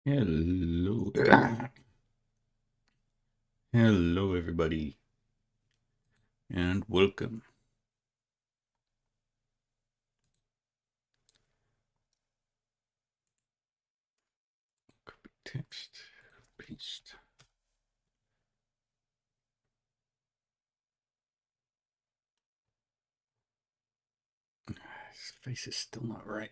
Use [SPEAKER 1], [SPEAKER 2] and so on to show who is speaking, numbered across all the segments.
[SPEAKER 1] Hello. Hello, everybody, and welcome. Copy text, paste. His face is still not right.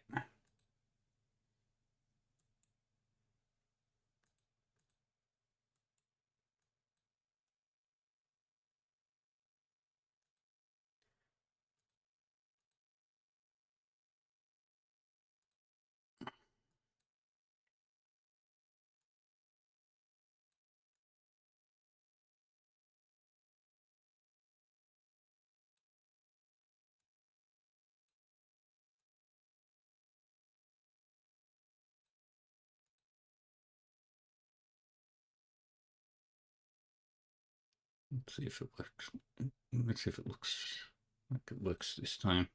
[SPEAKER 1] Let's see if it works. Let's see if it looks like it works this time.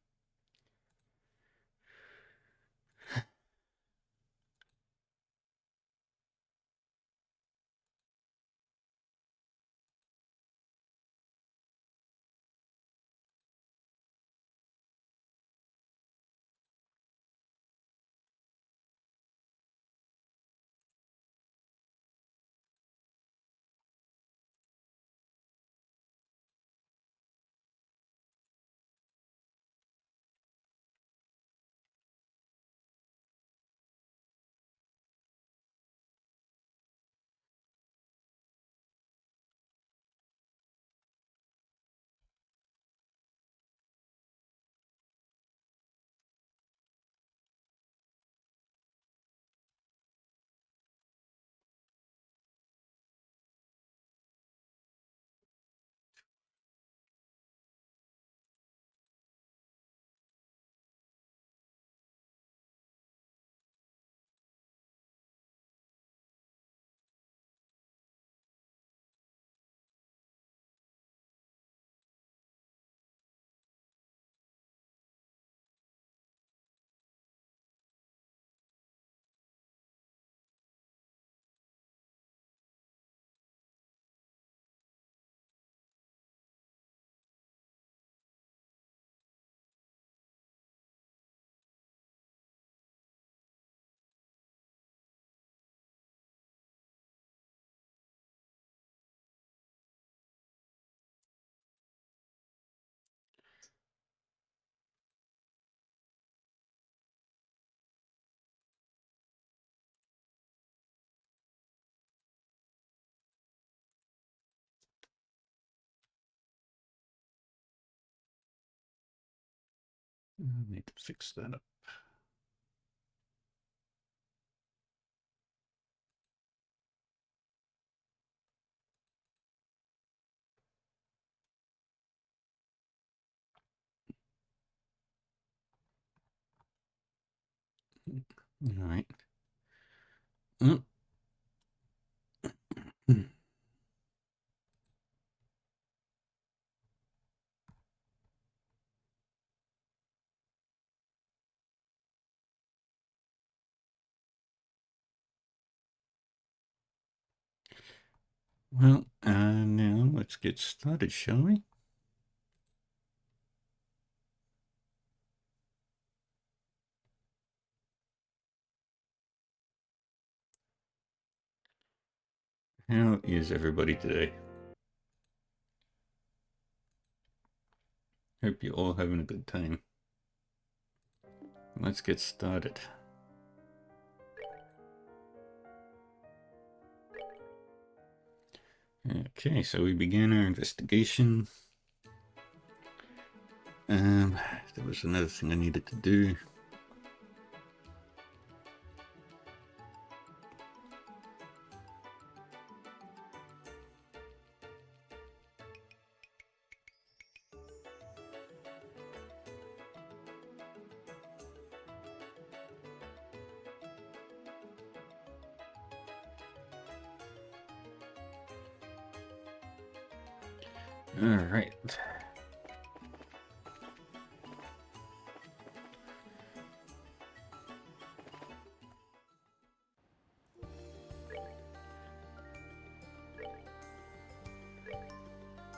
[SPEAKER 1] I need to fix that up. All right. Well, now let's get started, shall we? How is everybody today? Hope you're all having a good time. Let's get started. Okay, so we began our investigation. There was another thing I needed to do. All right.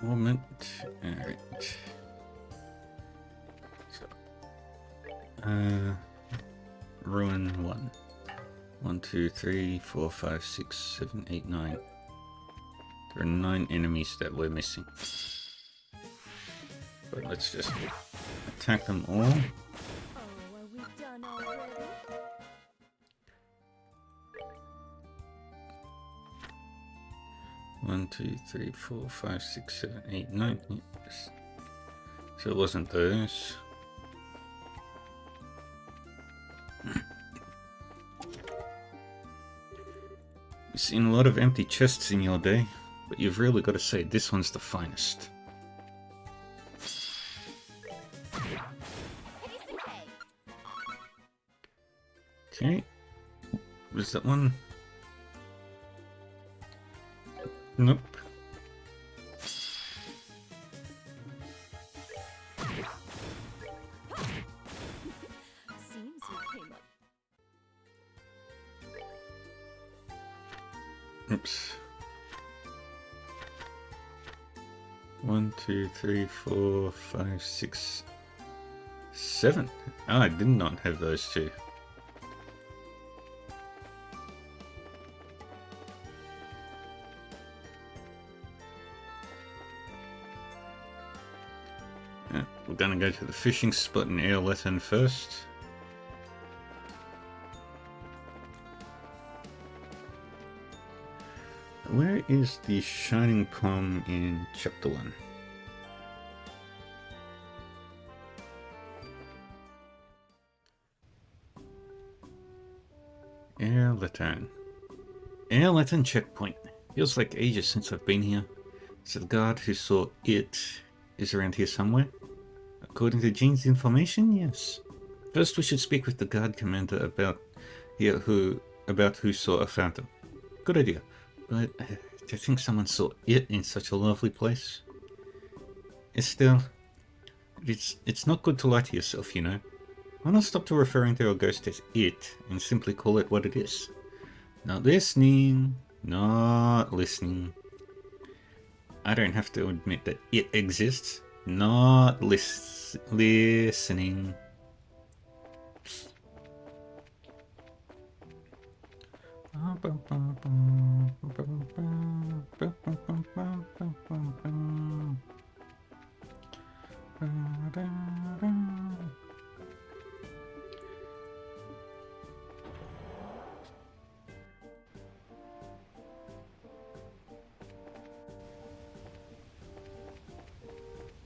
[SPEAKER 1] Moment. Alright. So, ruin 1. 1, 2, 3, 4, 5, 6, 7, 8, 9. There are 9 enemies that we're missing. But let's just attack them all.
[SPEAKER 2] Oh, are we done already?
[SPEAKER 1] 1, 2, 3, 4, 5, 6, 7, 8, 9. Yes. So it wasn't those. You've seen a lot of empty chests in your day, but you've really got to say this one's the finest. Okay. Was that one? Nope.
[SPEAKER 2] Seems you came up.
[SPEAKER 1] Oops. 1, 2, 3, 4, 5, 6, 7. Ah, I did not have those two. We're gonna go to the fishing spot in Airleton first. Where is the Shining Palm in Chapter 1? Airleton. Airleton checkpoint. Feels like ages since I've been here. So the guard who saw it is around here somewhere? According to Jean's information, yes. First we should speak with the guard commander about who saw a phantom. Good idea. But do you think someone saw it in such a lovely place? Estelle, it's not good to lie to yourself, you know. Why not stop to referring to a ghost as it and simply call it what it is? Not listening. Not listening. I don't have to admit that it exists. Not listening.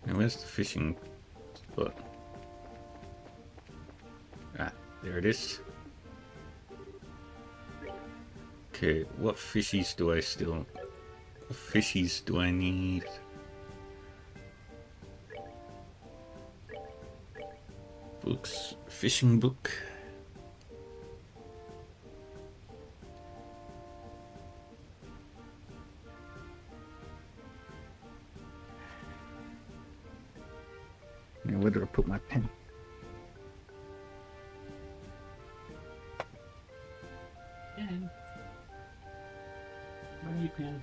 [SPEAKER 1] Now where's the fishing spot? Ah, there it is. Okay, what fishies do I still... What fishies do I need? Books. Fishing book. Now where do I put my pen? Pen. Where are you, pen?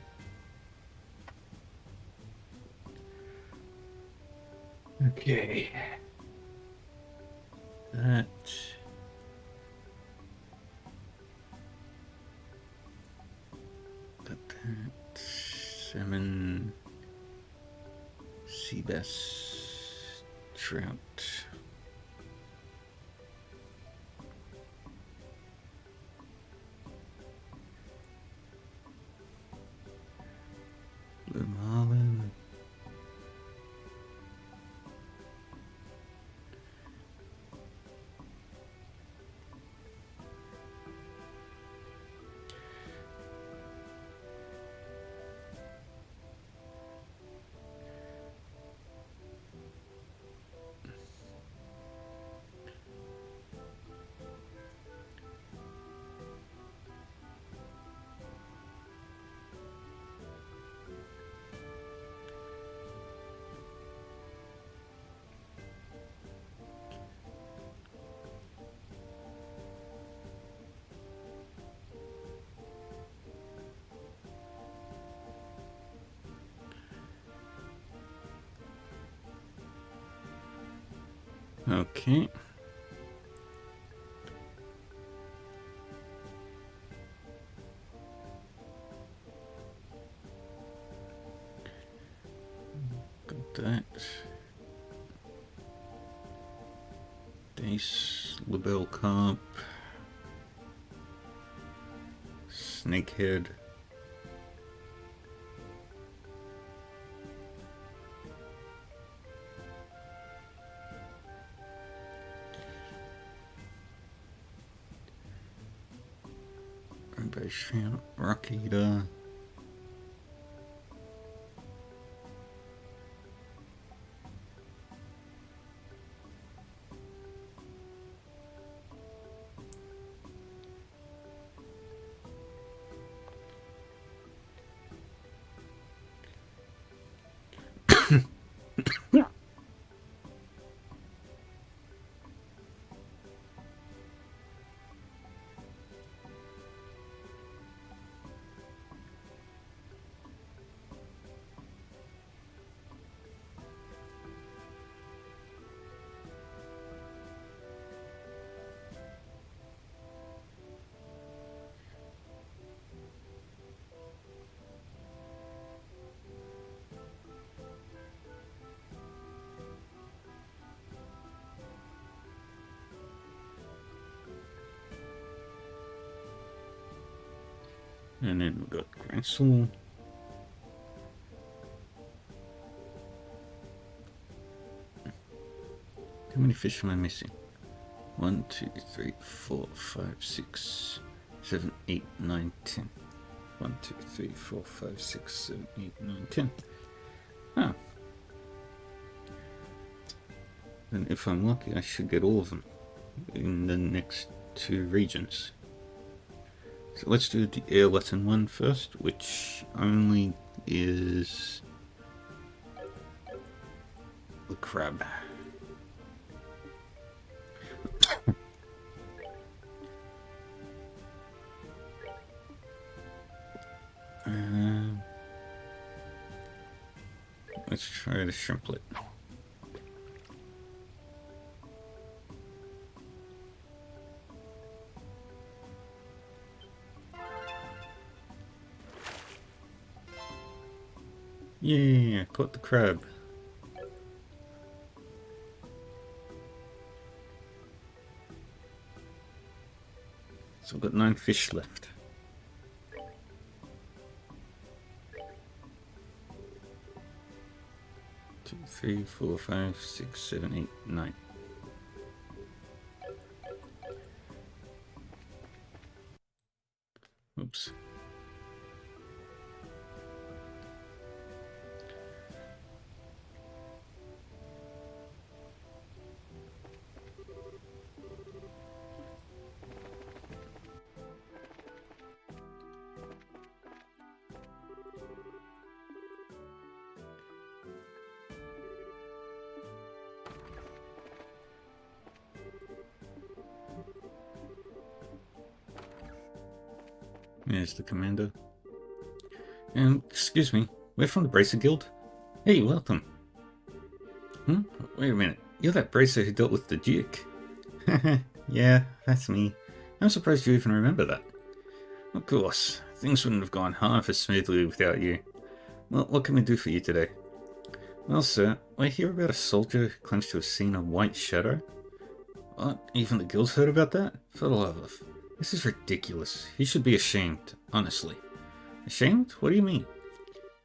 [SPEAKER 1] Okay. That. Got that. Salmon. Sea bass. Trout. Blue marlin. Okay. Got that. Dace, Label Carp, Snakehead. Rainbow Shrimp, Rock Eater. And then we got Grassel. How many fish am I missing? 1, 2, 3, 4, 5, 6, 7, 8, 9, 10. 1, 2, 3, 4, 5, 6, 7, 8, 9, 10. Ah. Then if I'm lucky, I should get all of them in the next 2 regions. So let's do the air lesson one first, which only is the crab. Let's try the shrimplet. Yeah, caught the crab. So we've got 9 fish left. Two, 3, 4, 5, 6, 7, 8, 9. Oops. There's the commander. Excuse me, we're from the Bracer Guild. Hey, welcome. Wait a minute, you're that Bracer who dealt with the Duke. Yeah, that's me. I'm surprised you even remember that. Of course, things wouldn't have gone half as smoothly without you. Well, what can we do for you today? Well, sir, I hear about a soldier who claims to have seen a white shadow. What? Even the guild's heard about that? For the love of... This is ridiculous. He should be ashamed, honestly. Ashamed? What do you mean?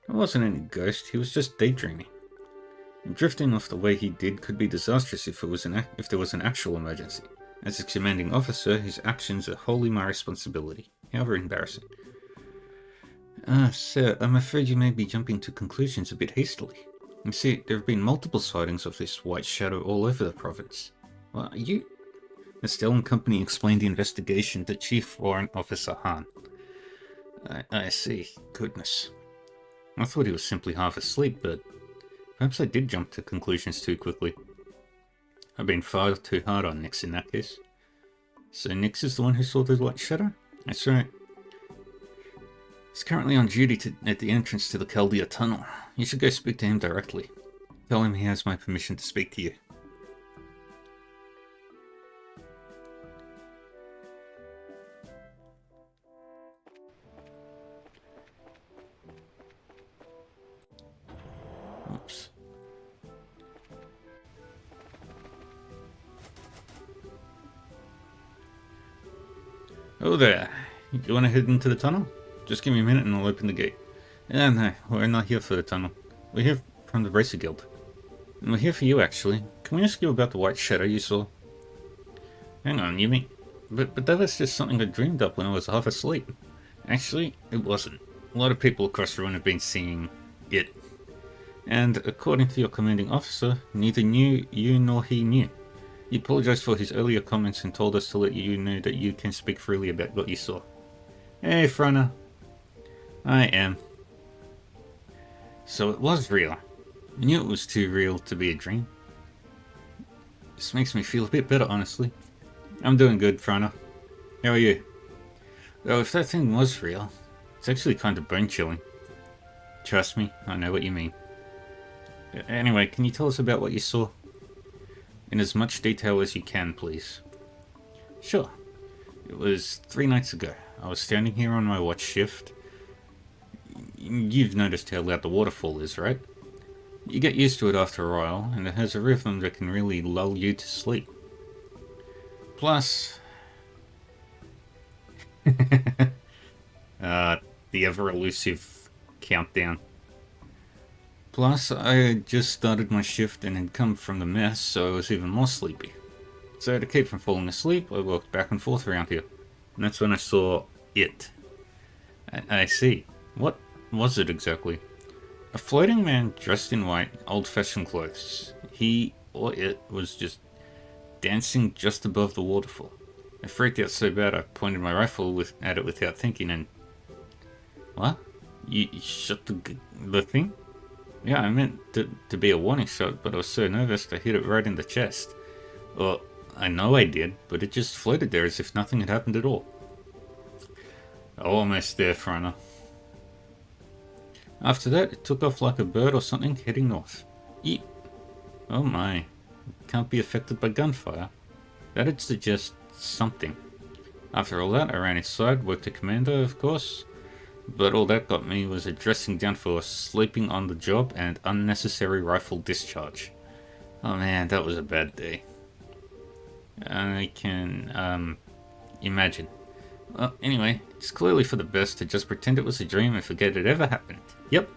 [SPEAKER 1] It wasn't any ghost, he was just daydreaming. And drifting off the way he did could be disastrous if there was an actual emergency. As a commanding officer, his actions are wholly my responsibility. However embarrassing. Sir, I'm afraid you may be jumping to conclusions a bit hastily. You see, there have been multiple sightings of this white shadow all over the province. Well, Estelle and company explained the investigation to Chief Warrant Officer Han. I see. Goodness. I thought he was simply half asleep, but perhaps I did jump to conclusions too quickly. I've been far too hard on Nyx in that case. So Nyx is the one who saw the white shadow? That's right. He's currently on duty at the entrance to the Chaldea Tunnel. You should go speak to him directly. Tell him he has my permission to speak to you. Oh there. You want to head into the tunnel? Just give me a minute and I'll open the gate. No, we're not here for the tunnel. We're here from the Bracer Guild. And we're here for you, actually. Can we ask you about the white shadow you saw? Hang on, you mean... But that was just something I dreamed up when I was half asleep. Actually, it wasn't. A lot of people across the room have been seeing it. And according to your commanding officer, neither you nor he knew. He apologized for his earlier comments and told us to let you know that you can speak freely about what you saw. Hey, Frana. I am. So it was real. I knew it was too real to be a dream. This makes me feel a bit better, honestly. I'm doing good, Frana. How are you? Though if that thing was real, it's actually kind of bone-chilling. Trust me, I know what you mean. Anyway, can you tell us about what you saw? In as much detail as you can, please. Sure. It was 3 nights ago. I was standing here on my watch shift. You've noticed how loud the waterfall is, right? You get used to it after a while, and it has a rhythm that can really lull you to sleep. Plus... the ever-elusive countdown. Plus, I had just started my shift and had come from the mess, so I was even more sleepy. So to keep from falling asleep, I walked back and forth around here. And that's when I saw it. I see. What was it exactly? A floating man dressed in white, old-fashioned clothes. He, or it, was just dancing just above the waterfall. I freaked out so bad I pointed my rifle at it without thinking and... What? You shot the thing? Yeah, I meant to be a warning shot, but I was so nervous I hit it right in the chest. Well, I know I did, but it just floated there as if nothing had happened at all. Almost there, Frana. After that, it took off like a bird or something, heading north. Yeet. Oh my. Can't be affected by gunfire. That'd suggest something. After all that, I ran inside, worked a commando, of course. But all that got me was a dressing down for sleeping on the job and unnecessary rifle discharge. Oh man, that was a bad day. I can, imagine. Well, anyway, it's clearly for the best to just pretend it was a dream and forget it ever happened. Yep.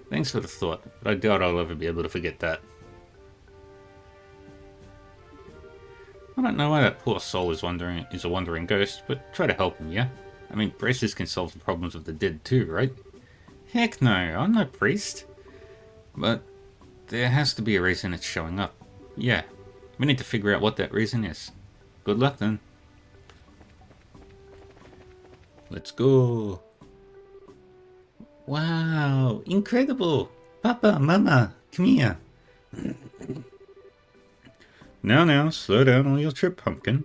[SPEAKER 1] Thanks for the thought, but I doubt I'll ever be able to forget that. I don't know why that poor soul is a wandering ghost, but try to help him, yeah? I mean, braces can solve the problems of the dead too, right? Heck no, I'm no priest. But there has to be a reason it's showing up. Yeah, we need to figure out what that reason is. Good luck then. Let's go. Wow, incredible. Papa, Mama, come here. Now, slow down on your trip, Pumpkin.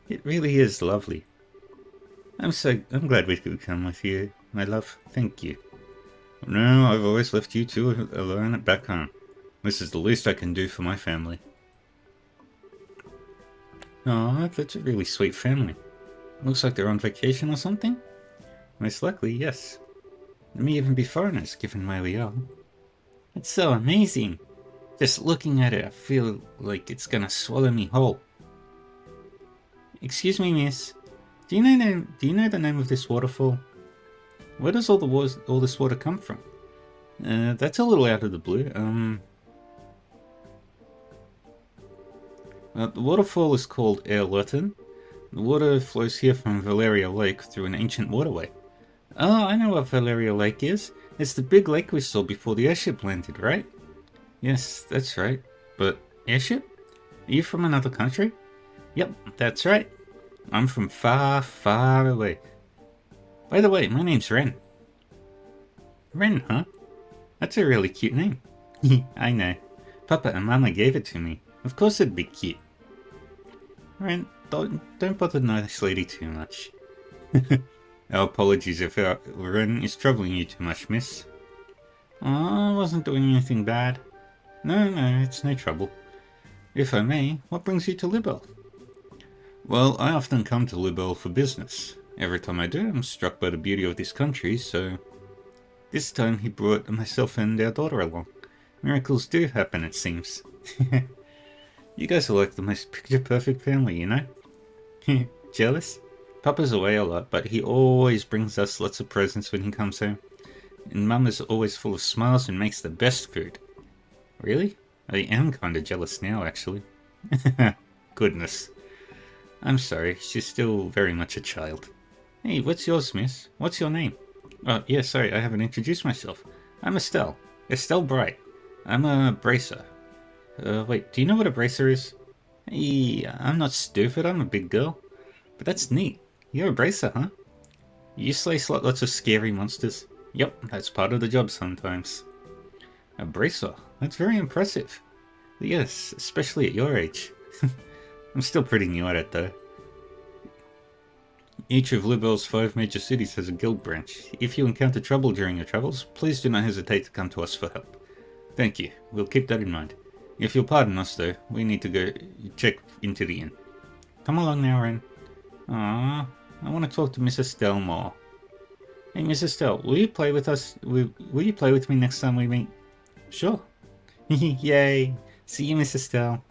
[SPEAKER 1] It really is lovely. I'm glad we could come with you, my love. Thank you. No, I've always left you two alone back home. This is the least I can do for my family. Oh, that's a really sweet family. Looks like they're on vacation or something? Most likely, yes. They may even be foreigners, given where we are. It's so amazing. Just looking at it, I feel like it's gonna swallow me whole. Excuse me, miss. Do you know the name of this waterfall? Where does all this water come from? That's a little out of the blue. The waterfall is called Erlurton. The water flows here from Valeria Lake through an ancient waterway. Oh, I know what Valeria Lake is. It's the big lake we saw before the airship landed, right? Yes, that's right. But airship? Are you from another country? Yep, that's right. I'm from far, far away. By the way, my name's Ren. Ren, huh? That's a really cute name. I know. Papa and Mama gave it to me. Of course it'd be cute. Ren, don't bother the nice lady too much. Our apologies if Ren is troubling you too much, miss. Oh, I wasn't doing anything bad. No, it's no trouble. If I may, what brings you to Libel? Well, I often come to Libel for business. Every time I do, I'm struck by the beauty of this country, so... This time he brought myself and our daughter along. Miracles do happen, it seems. You guys are like the most picture-perfect family, you know? Jealous? Papa's away a lot, but he always brings us lots of presents when he comes home. And Mum is always full of smiles and makes the best food. Really? I am kinda jealous now, actually. Goodness. I'm sorry, she's still very much a child. Hey, what's yours, miss? What's your name? Oh, yeah, sorry, I haven't introduced myself. I'm Estelle. Estelle Bright. I'm a bracer. Wait, do you know what a bracer is? Hey, I'm not stupid, I'm a big girl. But that's neat. You're a bracer, huh? You slay lots of scary monsters. Yep, that's part of the job sometimes. A bracer? That's very impressive. Yes, especially at your age. I'm still pretty new at it, though. Each of Lubel's 5 major cities has a guild branch. If you encounter trouble during your travels, please do not hesitate to come to us for help. Thank you, we'll keep that in mind. If you'll pardon us, though, we need to go check into the inn. Come along now, Ren. Ah, I want to talk to Miss Estelle more. Hey, Miss Estelle, will you play with us? Will you play with me next time we meet? Sure. Yay! See you, Miss Estelle.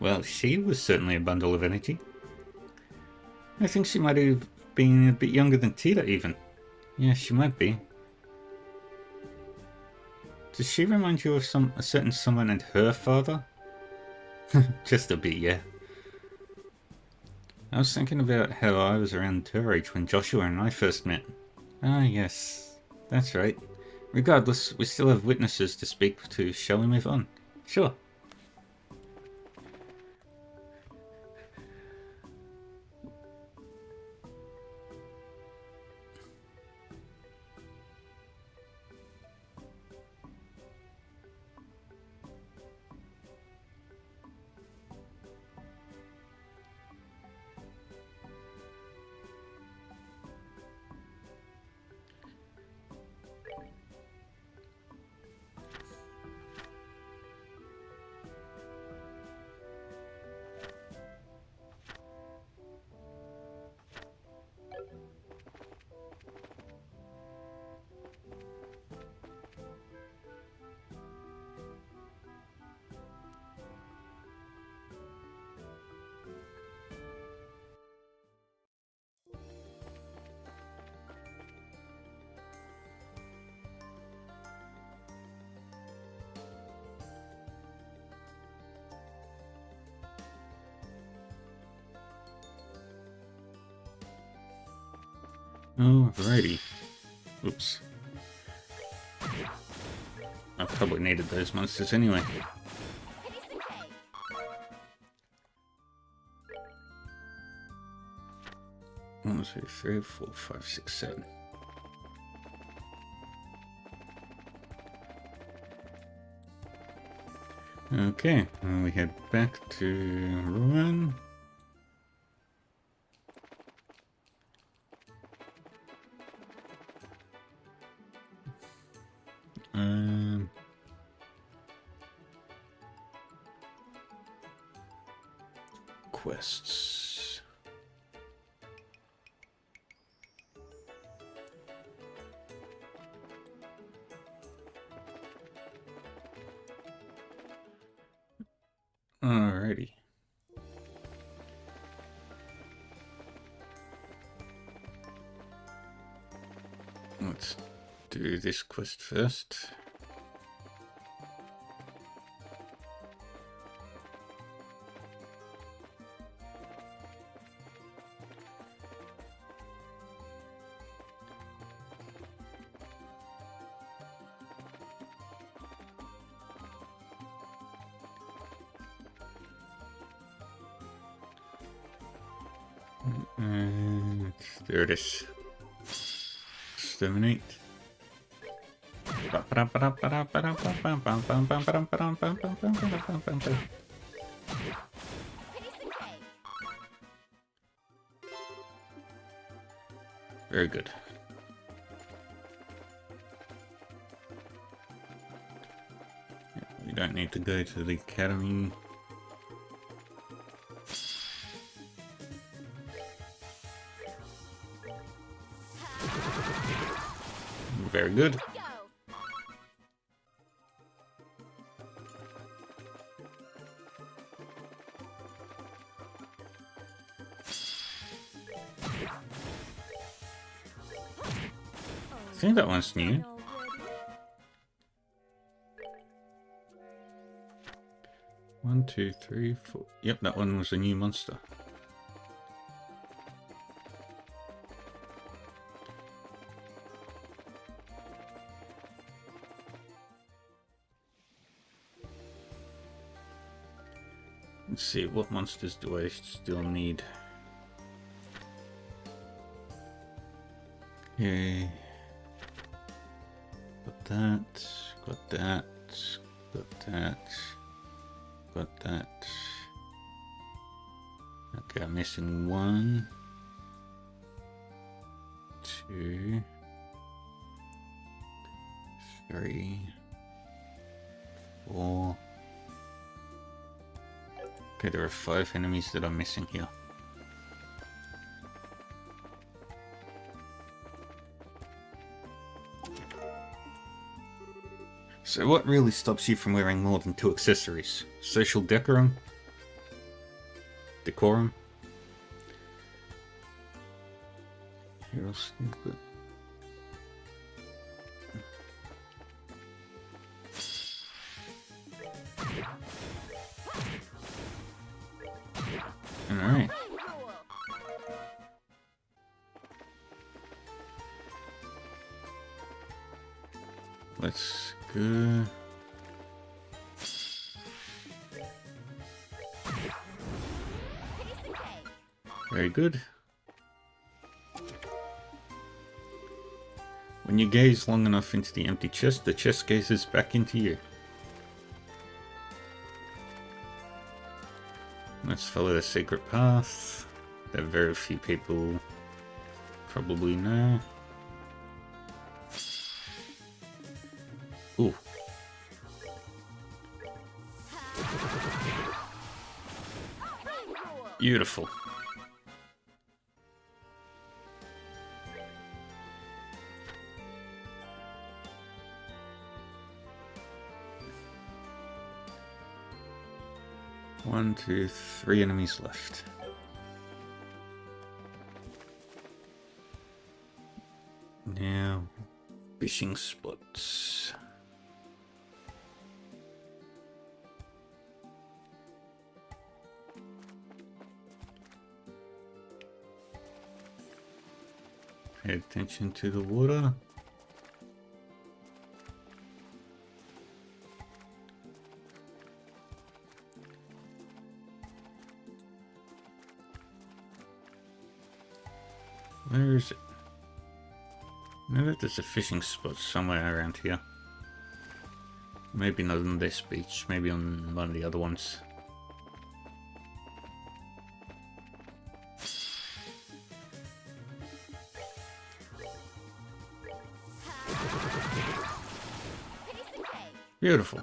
[SPEAKER 1] Well, she was certainly a bundle of energy. I think she might have been a bit younger than Tita, even. Yeah, she might be. Does she remind you of a certain someone and her father? Just a bit, yeah. I was thinking about how I was around her age when Joshua and I first met. Ah, yes. That's right. Regardless, we still have witnesses to speak to. Shall we move on? Sure. Alrighty. Oops. I probably needed those monsters anyway. 1, 2, 3, 4, 5, 6, 7. Okay, and we head back to Ruan. Quests. Alrighty. Let's do this quest first. There it is. Exterminate. Very good. We don't need to go to the academy. Very good. think that one's new.
[SPEAKER 2] Done already?
[SPEAKER 1] One, two, three, four. Yep, that one was a new monster. Let's see, what monsters do I still need? Okay. Got that, got that, got that, got that. Okay, I'm missing 1, 2, 3, 4. Okay, there are 5 enemies that I'm missing here. So what really stops you from wearing more than 2 accessories? Social decorum? Decorum? Hero snippet. Alright. Let's go. Very good. When you gaze long enough into the empty chest, the chest gazes back into you. Let's follow the secret path that very few people probably know. Ooh. Beautiful. One, two, 3 enemies left. Now, fishing spots. Pay attention to the water. Where is it? I know that there's a fishing spot somewhere around here. Maybe not on this beach, maybe on one of the other ones. Beautiful.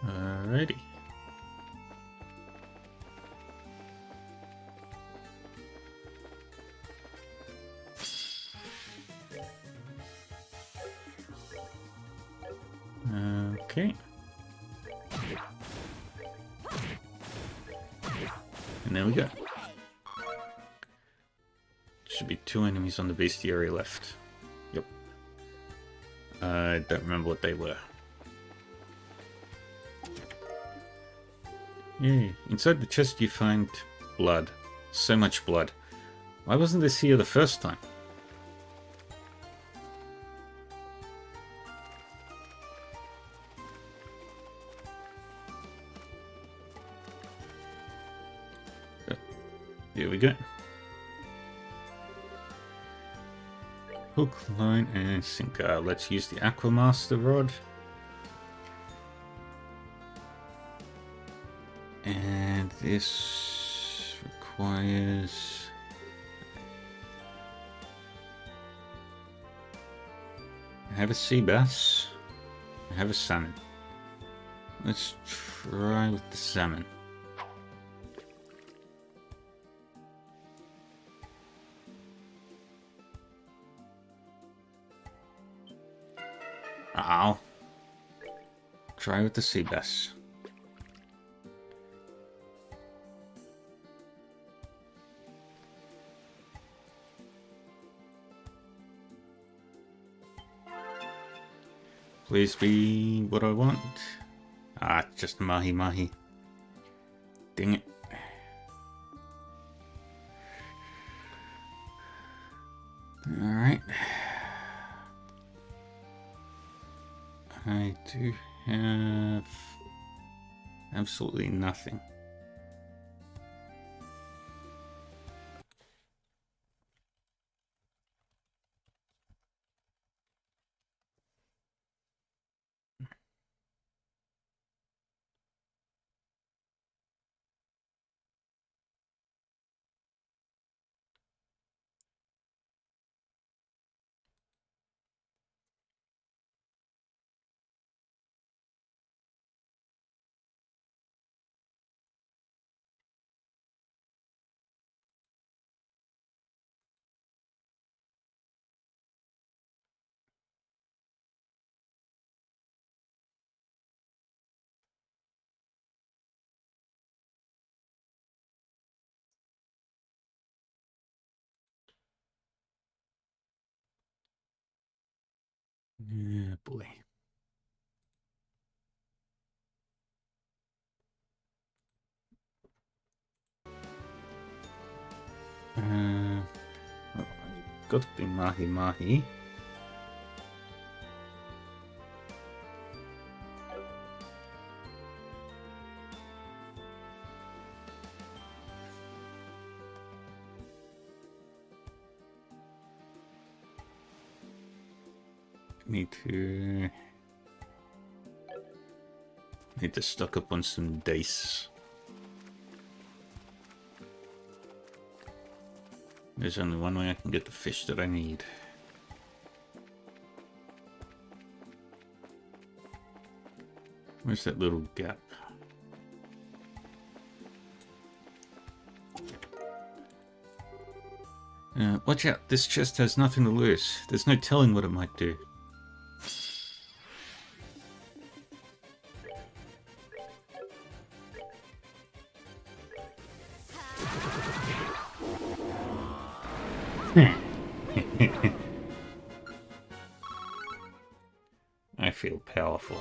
[SPEAKER 1] Alrighty. Okay. And there we go. Should be 2 enemies on the bestiary left. Yep. I don't remember what they were. Yay. Inside the chest you find blood. So much blood. Why wasn't this here the first time? Here we go. Hook, line, and sinker. Let's use the Aquamaster rod. And this requires... I have a sea bass. I have a salmon. Let's try with the salmon. Ow. try with the sea bass. Please be what I want. Ah, it's just mahi mahi. Dang it. Alright. I do have absolutely nothing. Yeah, boy. Oh, got to be mahi mahi. Need to stock up on some dice. There's only one way I can get the fish that I need. Where's that little gap? Watch out, this chest has nothing to lose. There's no telling what it might do. I feel powerful.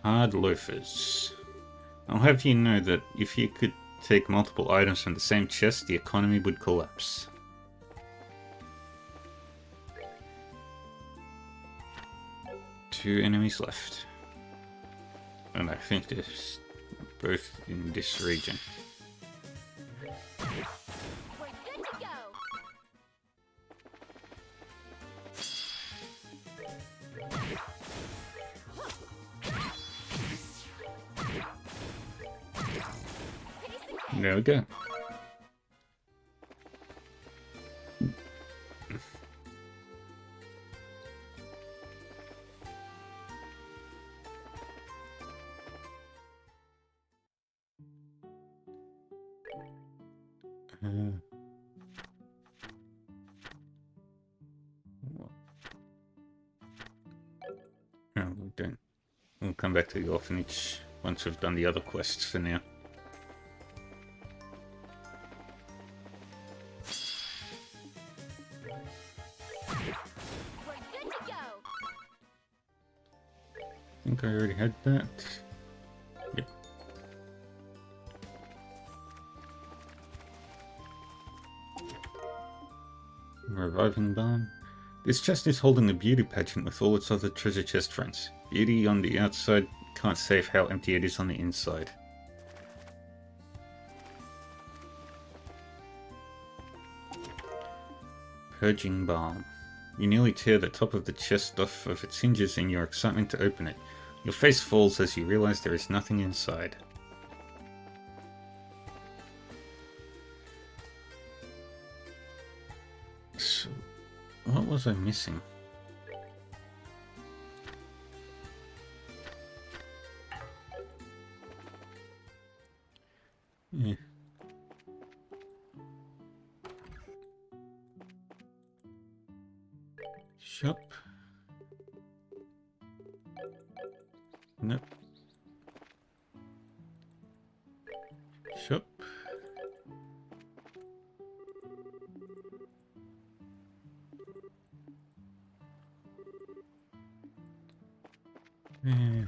[SPEAKER 1] Hard loafers. I'll have you know that if you could take multiple items from the same chest, the economy would collapse. Two enemies left. And I think they're both in this region.
[SPEAKER 2] We're good to go.
[SPEAKER 1] There we go. No, we don't. We'll come back to the orphanage once we've done the other quests for now.
[SPEAKER 2] We're good to go.
[SPEAKER 1] I think I already had that. Yep. Reviving Balm. This chest is holding the beauty pageant with all its other treasure chest friends. Beauty on the outside can't save how empty it is on the inside. Purging Balm. You nearly tear the top of the chest off of its hinges in your excitement to open it. Your face falls as you realize there is nothing inside. So, what was I missing? Yeah. Nope. Shop. Eh.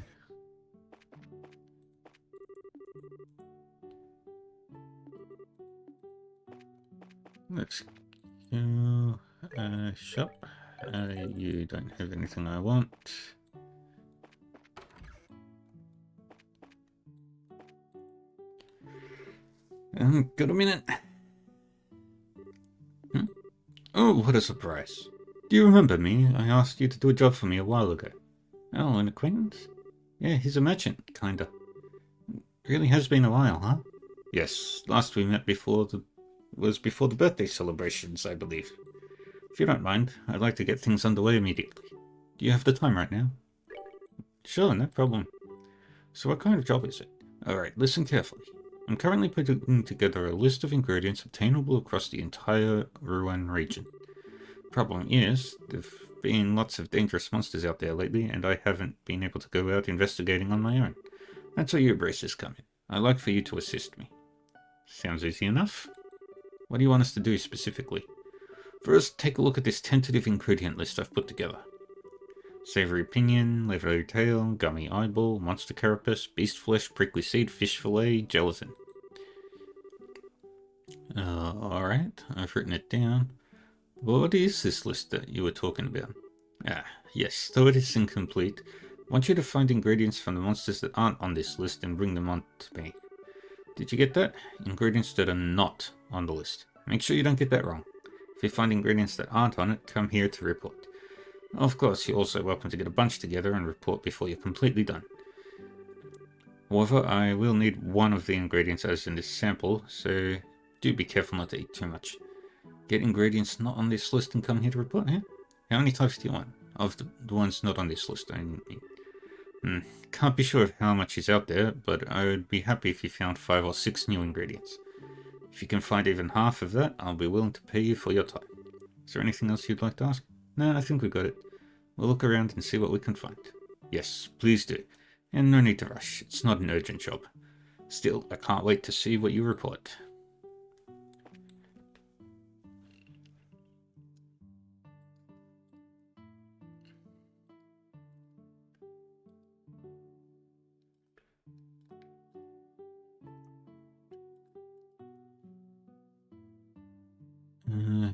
[SPEAKER 1] Let's go shop. You don't have anything I want. Got a minute. Oh, what a surprise. Do you remember me? I asked you to do a job for me a while ago. Oh, an acquaintance? Yeah, he's a merchant, kinda. Really has been a while, huh? Yes, last we met before the birthday celebrations, I believe. If you don't mind, I'd like to get things underway immediately. Do you have the time right now? Sure, no problem. So what kind of job is it? Alright, listen carefully. I'm currently putting together a list of ingredients obtainable across the entire Ruan region. Problem is, there've been lots of dangerous monsters out there lately, and I haven't been able to go out investigating on my own. That's where your braces come in. I'd like for you to assist me. Sounds easy enough. What do you want us to do specifically? First, take a look at this tentative ingredient list I've put together. Savory pinion, leathery tail, gummy eyeball, monster carapace, beast flesh, prickly seed, fish fillet, gelatin. Alright, I've written it down. What is this list that you were talking about? Ah, yes, though it is incomplete, I want you to find ingredients from the monsters that aren't on this list and bring them on to me. Did you get that? Ingredients that are not on the list. Make sure you don't get that wrong. If you find ingredients that aren't on it, come here to report. Of course, you're also welcome to get a bunch together and report before you're completely done. However, I will need one of the ingredients as in this sample, so do be careful not to eat too much. Get ingredients not on this list and come here to report, eh? How many types do you want? Of the ones not on this list, I mean. Can't be sure of how much is out there, but I would be happy if you found 5 or 6 new ingredients. If you can find even half of that, I'll be willing to pay you for your time. Is there anything else you'd like to ask? No, I think we got it. We'll look around and see what we can find. Yes, please do. And no need to rush. It's not an urgent job. Still, I can't wait to see what you report.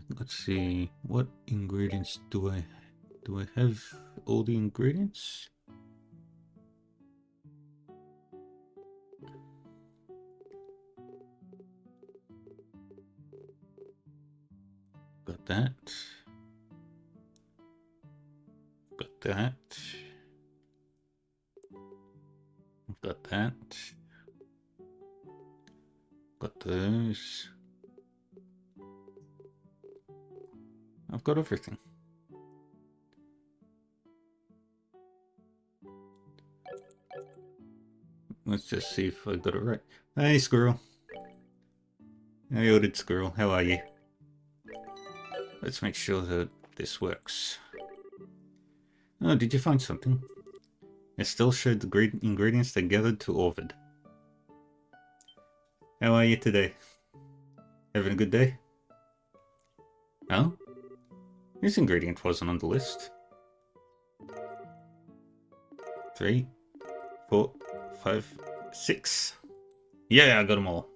[SPEAKER 1] Let's see. What ingredients do I have all the ingredients? Got that. Got that. Got that. Got those. I've got everything. Let's just see if I got it right. Hey, Squirrel. Hey, Ordered Squirrel. How are you? Let's make sure that this works. Oh, did you find something? Estelle showed the great ingredients they gathered to Orvid. How are you today? Having a good day? Oh? This ingredient wasn't on the list. 3, 4, 5, 6. Yeah, I got them all.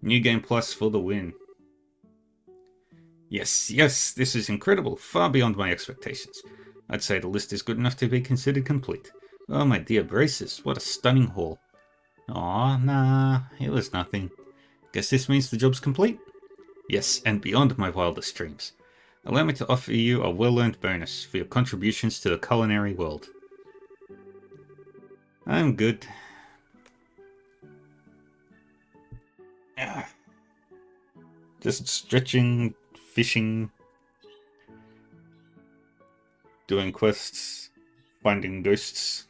[SPEAKER 1] New Game Plus for the win. Yes, yes, this is incredible. Far beyond my expectations. I'd say the list is good enough to be considered complete. Oh my dear braces, what a stunning haul. Aw, nah, it was nothing. Guess this means the job's complete? Yes, and beyond my wildest dreams. Allow me to offer you a well-earned bonus for your contributions to the culinary world. I'm good. Just stretching, fishing, doing quests, finding ghosts.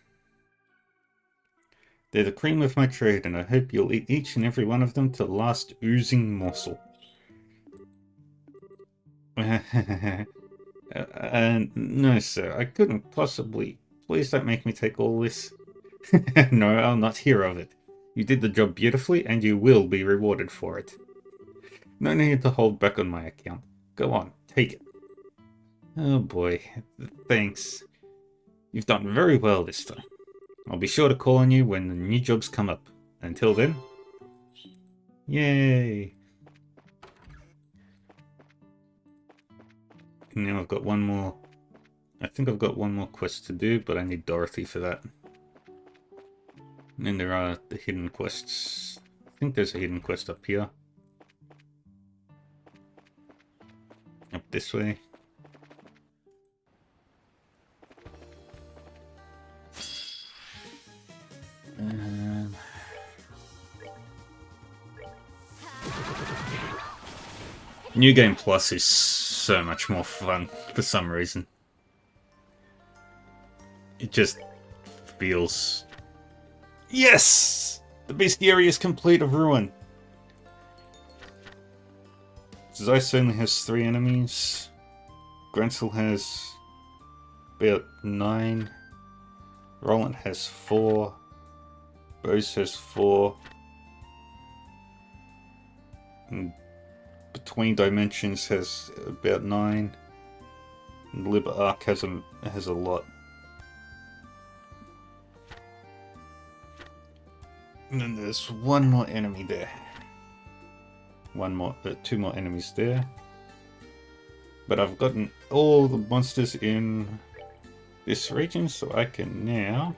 [SPEAKER 1] They're the cream of my trade, and I hope you'll eat each and every one of them to the last oozing morsel. No, sir, I couldn't possibly. Please don't make me take all this. No, I'll not hear of it. You did the job beautifully, and you will be rewarded for it. No need to hold back on my account. Go on, take it. Oh boy, thanks. You've done very well this time. I'll be sure to call on you when the new jobs come up. Until then, yay! And now I've got one more. I think I've got one more quest to do, but I need Dorothy for that. And then there are the hidden quests. I think there's a hidden quest up here. Up this way. New Game Plus is so much more fun for some reason. It just feels... Yes! The bestiary is complete of ruin. Zeiss only has 3 enemies. Grancel has about 9. Roland has 4. Bose has 4. And Between Dimensions has about 9. And Liber Arc has a lot. And then there's one more enemy there. Two more enemies there. But I've gotten all the monsters in this region, so I can now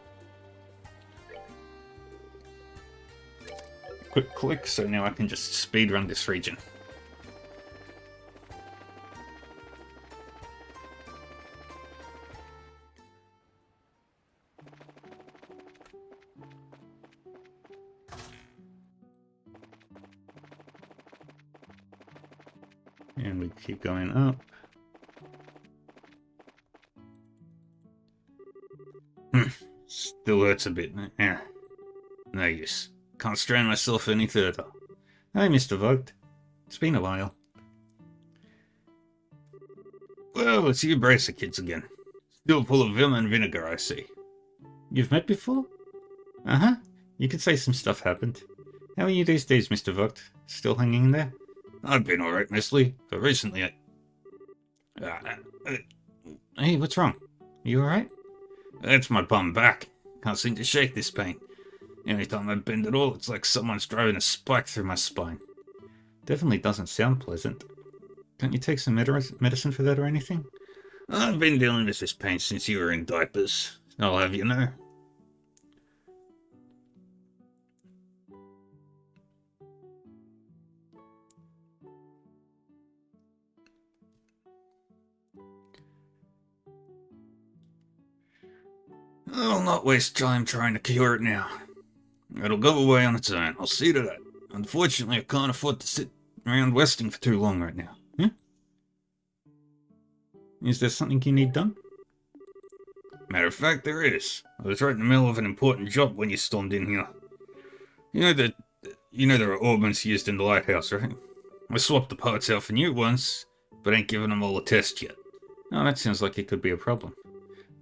[SPEAKER 1] quick click, so now I can just speedrun this region. And we keep going up. Still hurts a bit. Yeah. No use. Can't strain myself any further. Hey, Mr. Vogt. It's been a while. Well, it's you Bracer kids again. Still full of vim and vinegar, I see. You've met before? Uh-huh. You could say some stuff happened. How are you these days, Mr. Vogt? Still hanging in there? I've been alright, Miss Lee, but recently Hey, what's wrong? You alright? It's my bum back. Can't seem to shake this pain. Any time I bend at all, it's like someone's driving a spike through my spine. Definitely doesn't sound pleasant. Can't you take some medicine for that or anything? I've been dealing with this pain since you were in diapers. I'll have you know. I'll not waste time trying to cure it now. It'll go away on its own, I'll see to that. Unfortunately, I can't afford to sit around resting for too long right now. Huh? Is there something you need done? Matter of fact, there is. I was right in the middle of an important job when you stormed in here. You know there are orbments used in the lighthouse, right? I swapped the parts out for new ones, but ain't given them all a test yet. Oh, that sounds like it could be a problem.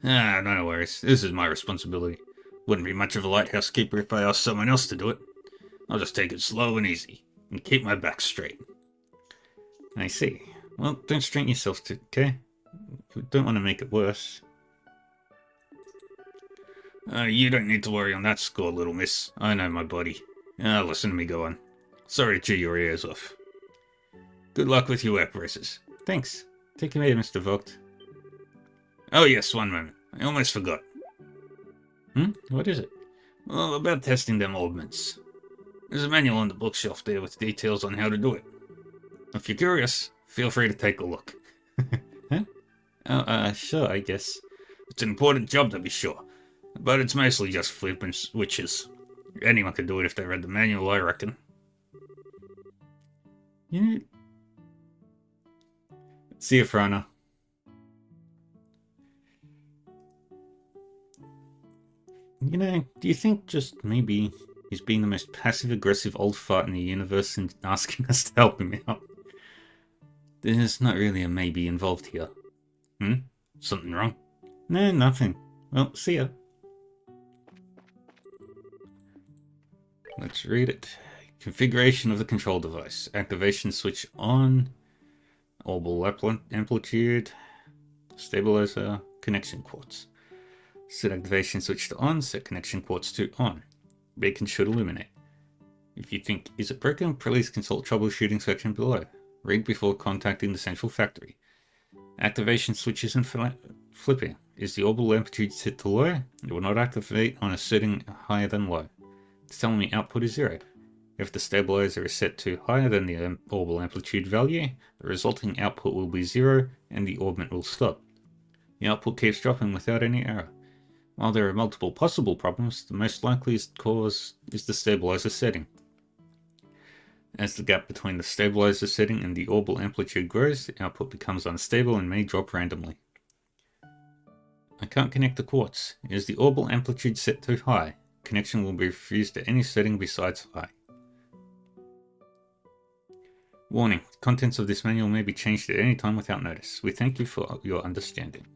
[SPEAKER 1] Ah, no worries. This is my responsibility. Wouldn't be much of a lighthouse keeper if I asked someone else to do it. I'll just take it slow and easy, and keep my back straight. I see. Well, don't strain yourself too, okay? We don't want to make it worse. You don't need to worry on that score, little miss. I know my body. Listen to me go on. Sorry to chew your ears off. Good luck with your work races. Thanks. Take care, Mr. Vogt. Oh yes, one moment. I almost forgot. What is it? Well, about testing them orbments. There's a manual on the bookshelf there with details on how to do it. If you're curious, feel free to take a look. Huh? Oh, sure, I guess. It's an important job to be sure, but it's mostly just flipping switches. Anyone could do it if they read the manual, I reckon. Yeah. See you, Frana. You know, do you think just maybe he's being the most passive-aggressive old fart in the universe and asking us to help him out? There's not really a maybe involved here. Something wrong? No, nothing. Well, see ya. Let's read it. Configuration of the control device. Activation switch on. Orbital amplitude. Stabilizer. Connection quartz. Set activation switch to on. Set connection quartz to on. Beacon should illuminate. If you think, is it broken? Please consult troubleshooting section below. Read before contacting the central factory. Activation switch isn't flipping. Is the orbital amplitude set to low? It will not activate on a setting higher than low. It's telling me output is 0. If the stabilizer is set to higher than the orbital amplitude value, the resulting output will be 0 and the orbment will stop. The output keeps dropping without any error. While there are multiple possible problems, the most likely cause is the stabilizer setting. As the gap between the stabilizer setting and the orbital amplitude grows, the output becomes unstable and may drop randomly. I can't connect the quartz. Is the orbital amplitude set too high? Connection will be refused at any setting besides high. Warning, contents of this manual may be changed at any time without notice. We thank you for your understanding.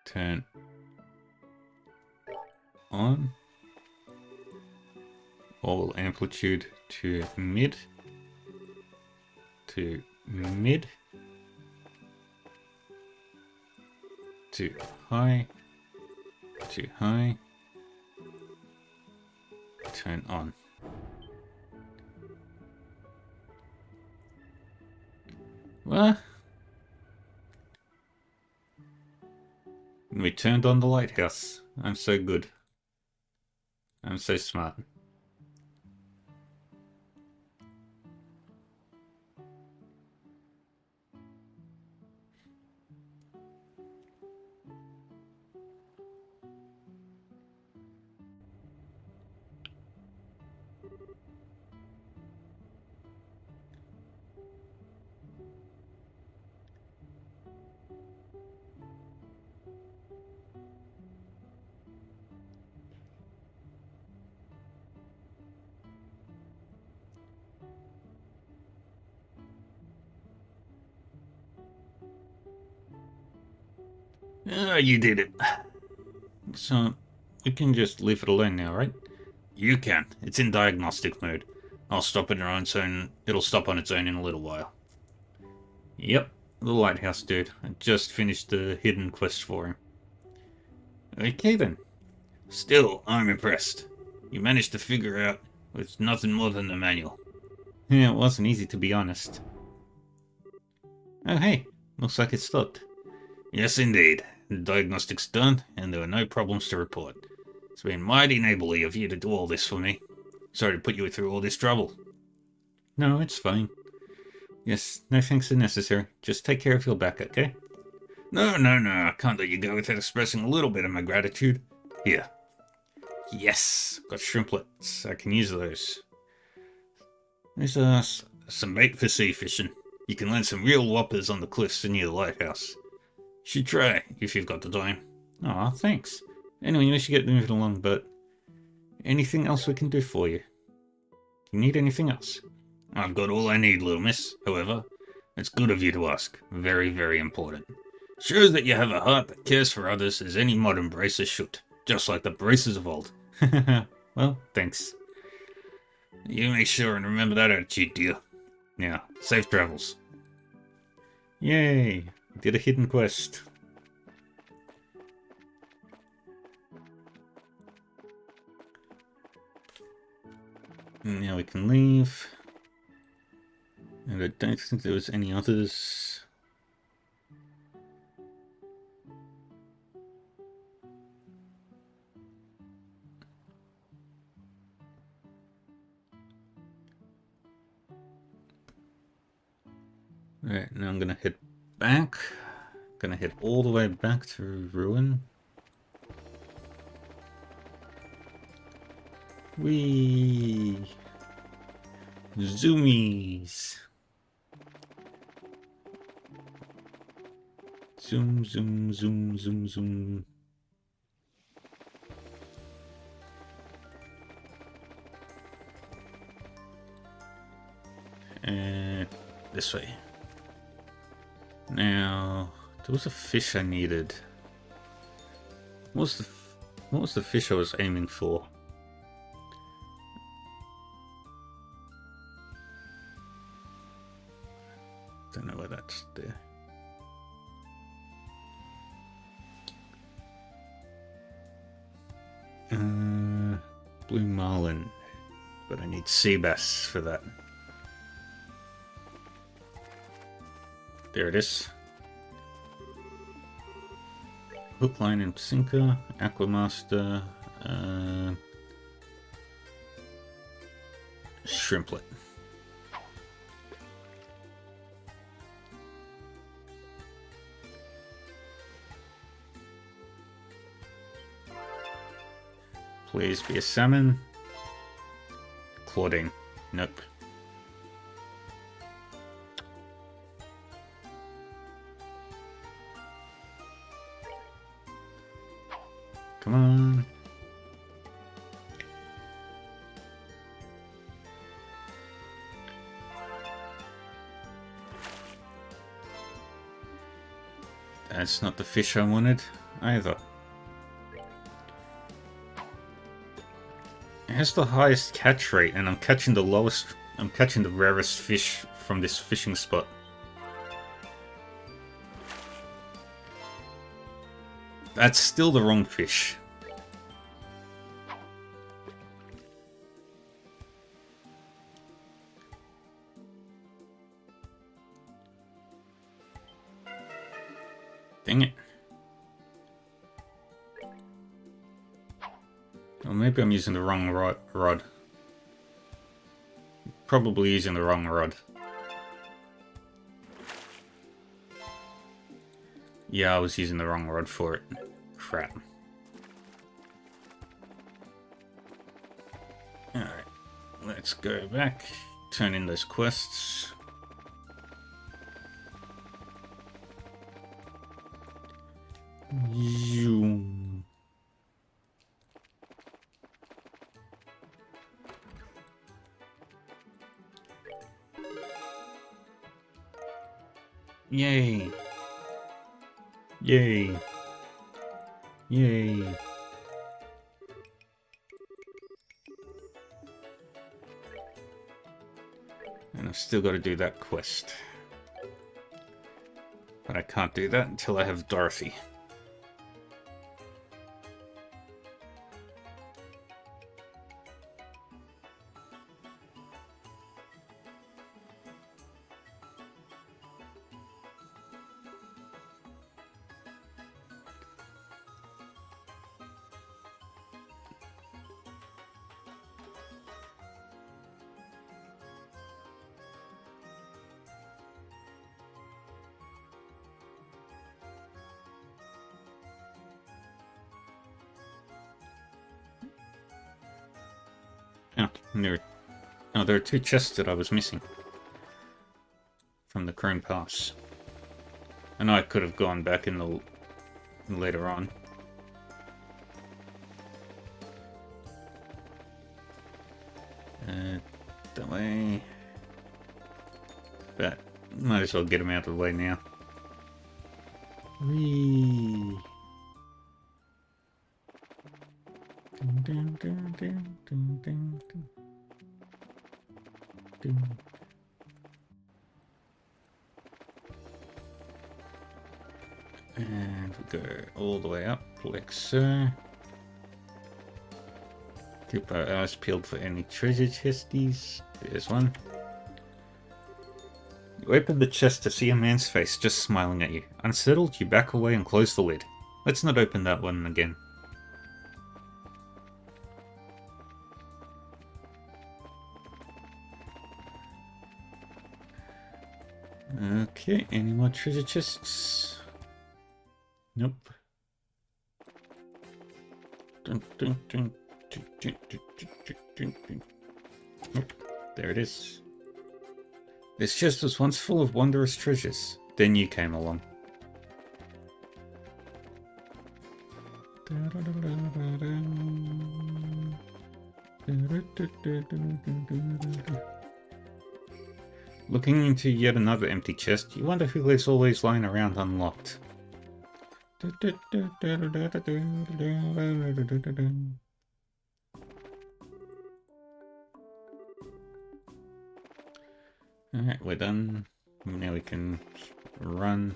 [SPEAKER 1] Turn on. All amplitude to mid. To mid. To high. To high. Turn on. What? We turned on the lighthouse. I'm so good. I'm so smart. You did it. So, we can just leave it alone now, right? You can. It's in diagnostic mode. I'll stop it on its own. It'll stop on its own in a little while. Yep, the lighthouse dude. I just finished the hidden quest for him. Okay then. Still, I'm impressed. You managed to figure out it's nothing more than the manual. Yeah, it wasn't easy to be honest. Oh hey, looks like it stopped. Yes indeed. The diagnostic's done, and there are no problems to report. It's been mighty neighborly of you to do all this for me. Sorry to put you through all this trouble. No, it's fine. Yes, no thanks are necessary. Just take care of your back, okay? No, I can't let you go without expressing a little bit of my gratitude. Here. Yes, got shrimplets. I can use those. There's some bait for sea fishing. You can land some real whoppers on the cliffs near the lighthouse. Should try, if you've got the time. Aw, thanks. Anyway, we should get moving along, but... anything else we can do for you? You need anything else? I've got all I need, little miss. However, it's good of you to ask. Very, very important. Shows that you have a heart that cares for others as any modern bracer should. Just like the bracers of old. Well, thanks. You make sure and remember that attitude, dear. Now, safe travels. Yay! Did a hidden quest. Now we can leave. And I don't think there was any others. Alright, now I'm gonna head back. Gonna head all the way back to Ruin. Whee! Zoomies! Zoom, zoom, zoom, zoom, zoom. This way. Now, there was a fish I needed. What was the fish I was aiming for? Don't know where that's there. Blue marlin, but I need sea bass for that. There it is. Hook, line, and sinker, Aquamaster, shrimplet. Please be a salmon. Claudine. Nope. Come on. That's not the fish I wanted either. It has the highest catch rate, and I'm catching the lowest. I'm catching the rarest fish from this fishing spot. That's still the wrong fish. Dang it. Or maybe I'm using the wrong rod. Probably using the wrong rod. Yeah, I was using the wrong rod for it. Crap. Alright, let's go back, turn in those quests. Zoom. Yay. Yay. Yay. And I've still got to do that quest. But I can't do that until I have Dorothy. There are two chests that I was missing from the Crone Pass. I know I could have gone back in the later on. That way. But might as well get them out of the way now. Whee! Dun, dun, dun, dun, dun, dun, dun. And we go all the way up, like so. Keep our eyes peeled for any treasure chesties. There's one. You open the chest to see a man's face just smiling at you. Unsettled, you back away and close the lid. Let's not open that one again. Okay, any more treasure chests? Nope. Dun, dun, dun, dun, dun, dun, dun, dun, dun. Nope. There it is. This chest was once full of wondrous treasures. Then you came along. Looking into yet another empty chest, you wonder who leaves all these lying around unlocked. Alright, we're done. Now we can run.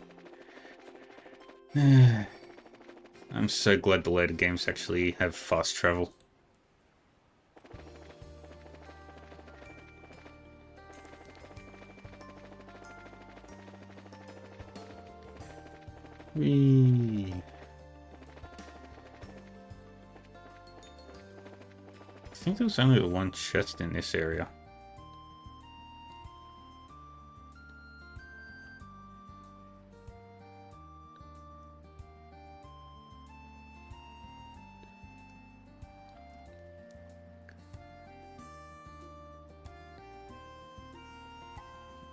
[SPEAKER 1] I'm so glad the later games actually have fast travel. Whee! I think there was only one chest in this area.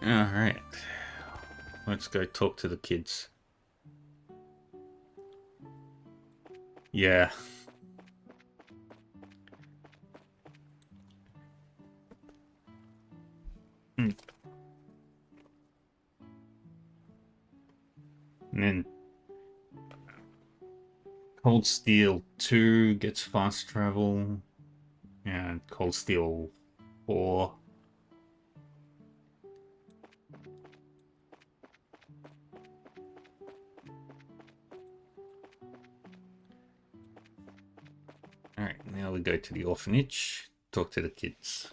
[SPEAKER 1] Alright. Let's go talk to the kids. Yeah. And then Cold Steel 2 gets fast travel. And Cold Steel 4. Alright, now we go to the orphanage, talk to the kids.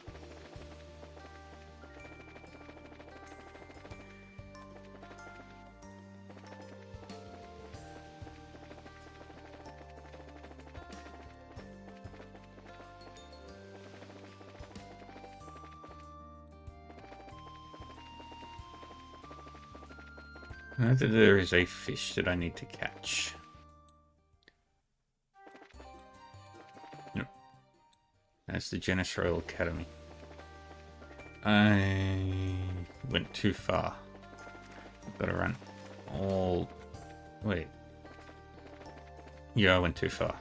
[SPEAKER 1] There is a fish that I need to catch. Nope. That's the Genis Royal Academy. I went too far. I've got to run all... Wait. Yeah, I went too far.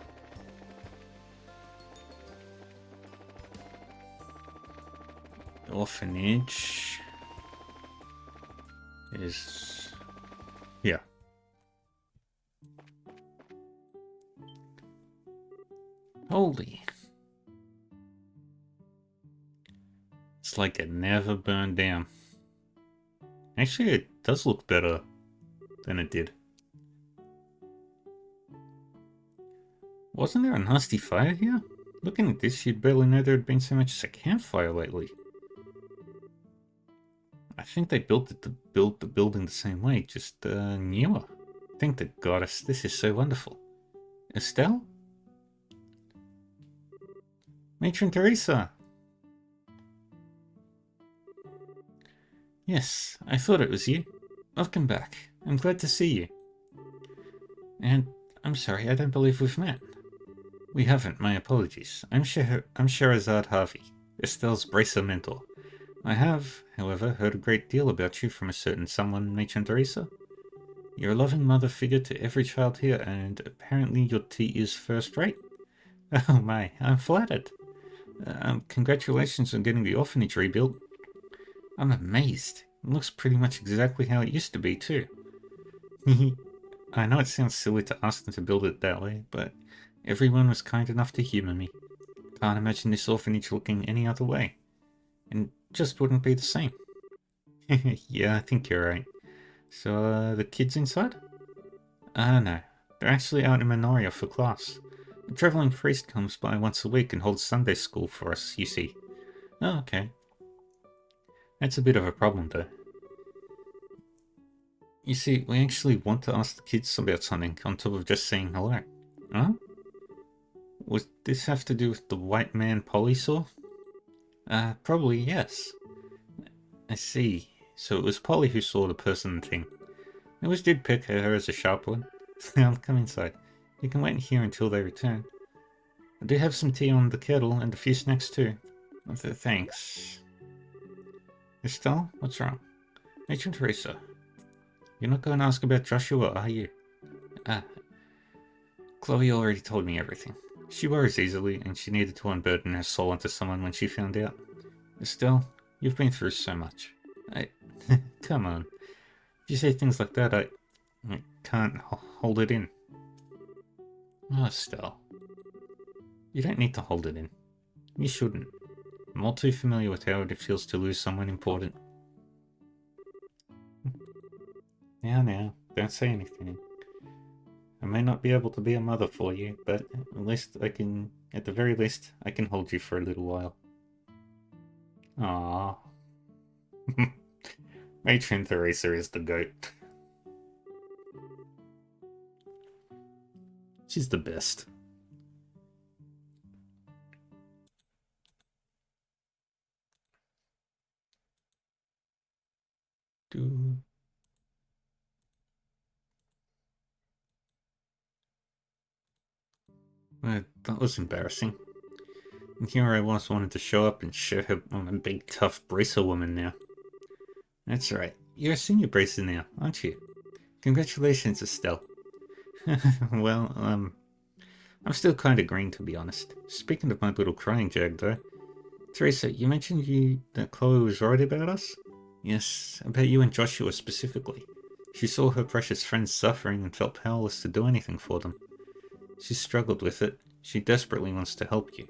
[SPEAKER 1] Orphanage is... Yeah. Holy. It's like it never burned down. Actually, it does look better than it did. Wasn't there a nasty fire here? Looking at this, you'd barely know there had been so much as a campfire lately. I think they built the building the same way, just newer. Thank the goddess, this is so wonderful. Estelle? Matron Teresa! Yes, I thought it was you. Welcome back. I'm glad to see you. And I'm sorry, I don't believe we've met. We haven't, my apologies. I'm Scheherazade Harvey, Estelle's bracer mentor. I have, however, heard a great deal about you from a certain someone, Matron Teresa. You're a loving mother figure to every child here, and apparently your tea is first rate. Oh my, I'm flattered. Congratulations on getting the orphanage rebuilt. I'm amazed. It looks pretty much exactly how it used to be, too. I know it sounds silly to ask them to build it that way, but everyone was kind enough to humor me. Can't imagine this orphanage looking any other way. And just wouldn't be the same. Yeah, I think you're right. So, the kids inside? No. They're actually out in Minoria for class. A traveling priest comes by once a week and holds Sunday school for us, you see. Oh, okay. That's a bit of a problem, though. You see, we actually want to ask the kids about something on top of just saying hello. Huh? Would this have to do with the white man Polly saw? Probably yes. I see. So it was Polly who saw the person thing. I always did pick her as a sharp one. I'll come inside. You can wait here until they return. I do have some tea on the kettle and a few snacks too. Thanks. Estelle, what's wrong? Matron Teresa, you're not going to ask about Joshua, are you? Chloe already told me everything. She worries easily, and she needed to unburden her soul onto someone when she found out. Estelle, you've been through so much. I... Come on. If you say things like that, I can't hold it in. Oh, Stell. You don't need to hold it in. You shouldn't. I'm all too familiar with how it feels to lose someone important. Now, don't say anything. I may not be able to be a mother for you, but at the very least, I can hold you for a little while. Aww. Matron Teresa is the goat. She's the best. That was embarrassing. And here I was wanting to show up and show her I'm a big tough bracer woman now. That's right. You're a senior bracer now, aren't you? Congratulations, Estelle. Well, I'm still kinda green to be honest. Speaking of my little crying jag though, Teresa, you mentioned that Chloe was worried about us? Yes, about you and Joshua specifically. She saw her precious friends suffering and felt powerless to do anything for them. She struggled with it. She desperately wants to help you.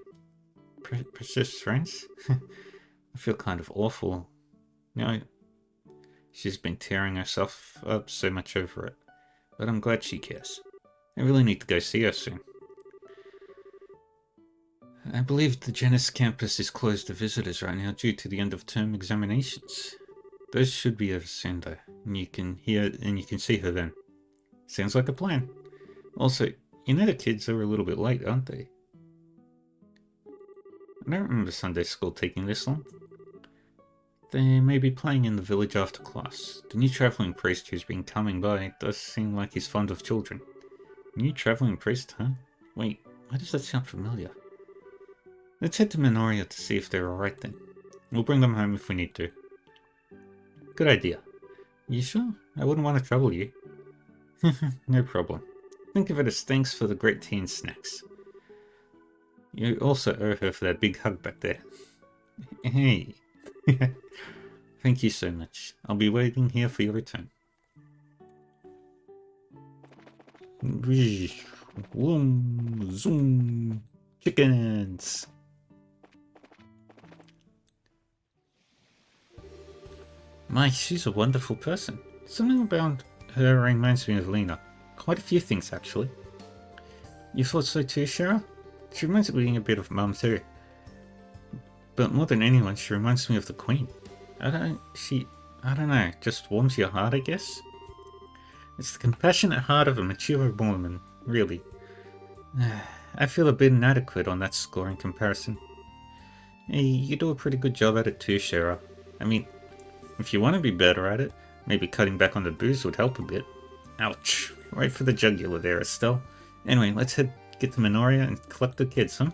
[SPEAKER 1] Precious friends? I feel kind of awful. You know, she's been tearing herself up so much over it. But I'm glad she cares. I really need to go see her soon. I believe the Genis campus is closed to visitors right now due to the end of term examinations. Those should be over soon though, and you can see her then. Sounds like a plan. Also, you know the kids are a little bit late, aren't they? I don't remember Sunday school taking this long. They may be playing in the village after class. The new travelling priest who's been coming by does seem like he's fond of children. New travelling priest, huh? Wait, why does that sound familiar? Let's head to Minoria to see if they're alright then. We'll bring them home if we need to. Good idea. You sure? I wouldn't want to trouble you. No problem. Think of it as thanks for the great tea and snacks. You also owe her for that big hug back there. Hey. Thank you so much. I'll be waiting here for your return. Vroom, zoom, chickens. My, she's a wonderful person. Something about her reminds me of Lena. Quite a few things, actually. You thought so too, Shara? She reminds me a bit of Mum too. But more than anyone, she reminds me of the Queen. I don't know, just warms your heart, I guess? It's the compassionate heart of a mature woman, really. I feel a bit inadequate on that score in comparison. Hey, you do a pretty good job at it too, Shara. I mean, if you want to be better at it, maybe cutting back on the booze would help a bit. Ouch. Right for the jugular there, Estelle. Anyway, let's get to Minoria and collect the kids, huh?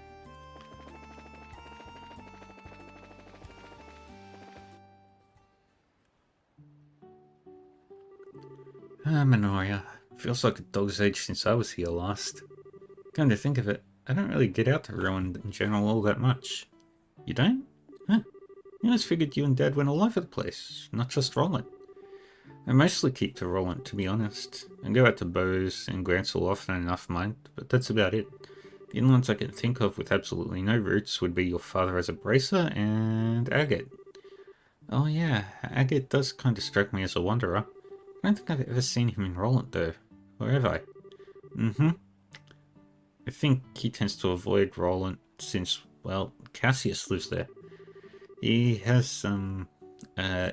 [SPEAKER 1] Minoria. Feels like a dog's age since I was here last. Come to think of it, I don't really get out to Ruin in general all that much. You don't? Huh. I always figured you and Dad went all over the place, not just Roland. I mostly keep to Roland, to be honest. I go out to Bose and Grancel often enough, mind, but that's about it. The only ones I can think of with absolutely no roots would be your father as a bracer and Agate. Oh yeah, Agate does kind of strike me as a wanderer. I don't think I've ever seen him in Roland though. Or have I? Mm-hmm. I think he tends to avoid Roland since, well, Cassius lives there. He has some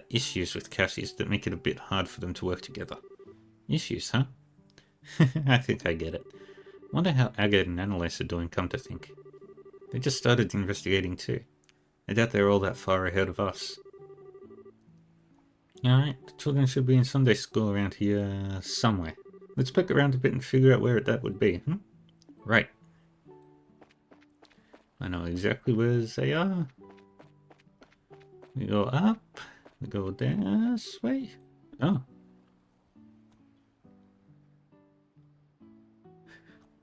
[SPEAKER 1] issues with Cassius that make it a bit hard for them to work together. Issues, huh? I think I get it. Wonder how Agate and Annalise are doing, come to think. They just started investigating too. I doubt they're all that far ahead of us. Alright, the children should be in Sunday school around here somewhere. Let's poke around a bit and figure out where that would be, Right. I know exactly where they are. We go up, we go this way. Oh.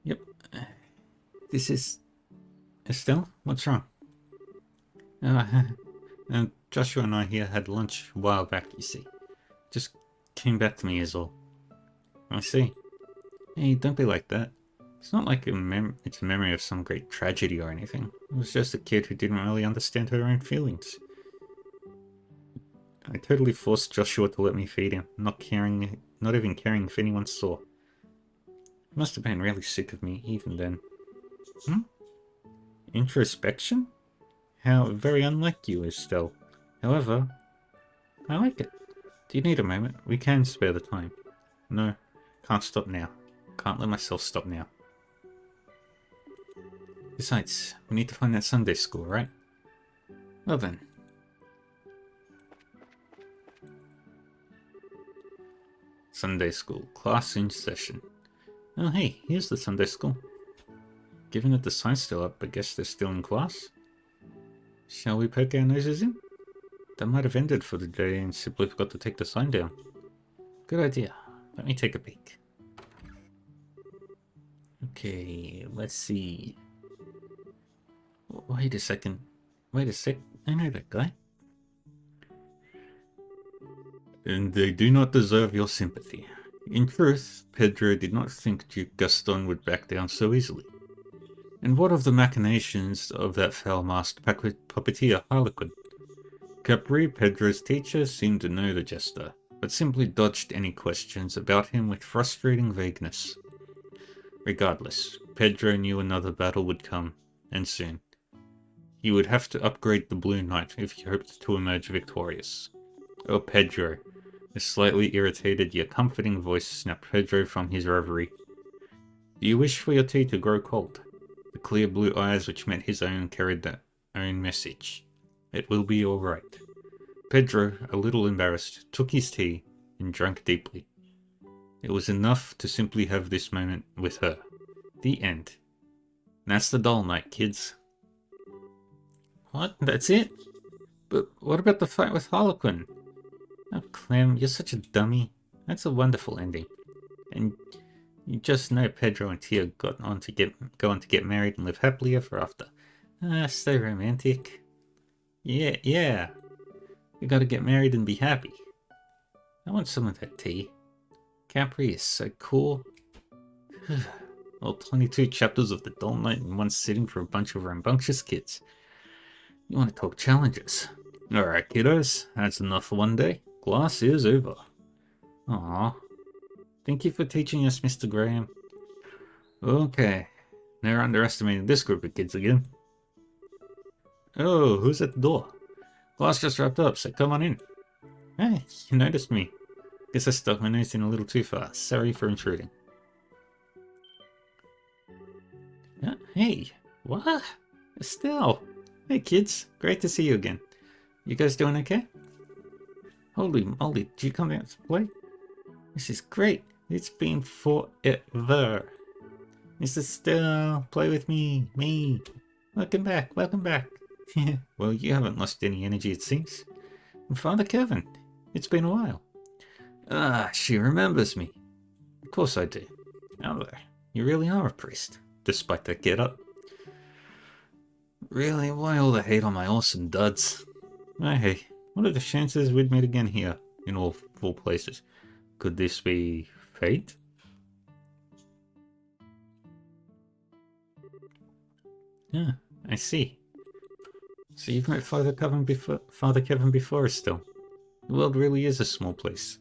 [SPEAKER 1] Yep. This is... Estelle, what's wrong? Joshua and I here had lunch a while back, you see. Just came back to me is all. I see. Hey, don't be like that. It's not like it's a memory of some great tragedy or anything. It was just a kid who didn't really understand her own feelings. I totally forced Joshua to let me feed him, not even caring if anyone saw. He must have been really sick of me even then. Introspection? How very unlike you, Estelle. However, I like it. Do you need a moment? We can spare the time. No, can't stop now. Can't let myself stop now. Besides, we need to find that Sunday school, right? Well then. Sunday school, class in session. Oh hey, here's the Sunday school. Given that the sign's still up, I guess they're still in class? Shall we poke our noses in? They might have ended for the day and simply forgot to take the sign down. Good idea. Let me take a peek. Okay, let's see. Wait a second. Wait a sec. I know that guy. And they do not deserve your sympathy. In truth, Pedro did not think Duke Gaston would back down so easily. And what of the machinations of that foul-masked puppeteer Harlequin? Capri, Pedro's teacher, seemed to know the jester, but simply dodged any questions about him with frustrating vagueness. Regardless, Pedro knew another battle would come, and soon. He would have to upgrade the Blue Knight if he hoped to emerge victorious. Oh, Pedro. A slightly irritated yet comforting voice snapped Pedro from his reverie. Do you wish for your tea to grow cold? The clear blue eyes which met his own carried that own message. It will be all right. Pedro, a little embarrassed, took his tea and drank deeply. It was enough to simply have this moment with her. The end. That's the Dull Night, kids. What? That's it? But what about the fight with Harlequin? Oh, Clem, you're such a dummy. That's a wonderful ending. And you just know Pedro and Tia go on to get married and live happily ever after. Ah, so romantic. Yeah. We gotta get married and be happy. I want some of that tea. Capri is so cool. All 22 chapters of the Dull Night in one sitting for a bunch of rambunctious kids. You want to talk challenges? Alright, kiddos, that's enough for one day. Class is over. Aww. Thank you for teaching us, Mr. Graham. Okay, never underestimating this group of kids again. Oh, who's at the door? Class just wrapped up, so come on in. Hey, you noticed me. Guess I stuck my nose in a little too far. Sorry for intruding. Hey, what? Estelle. Hey kids, great to see you again. You guys doing okay? Holy moly, did you come out to play? This is great. It's been forever. Mr. Estelle, play with me. Welcome back. Well, you haven't lost any energy, it seems. And Father Kevin, it's been a while. Ah, she remembers me. Of course I do. Now, you really are a priest, despite that get-up. Really, why all the hate on my awesome duds? Hey, what are the chances we'd meet again here, in all four places? Could this be fate? Yeah, I see. So you've met Father Kevin before still. The world really is a small place.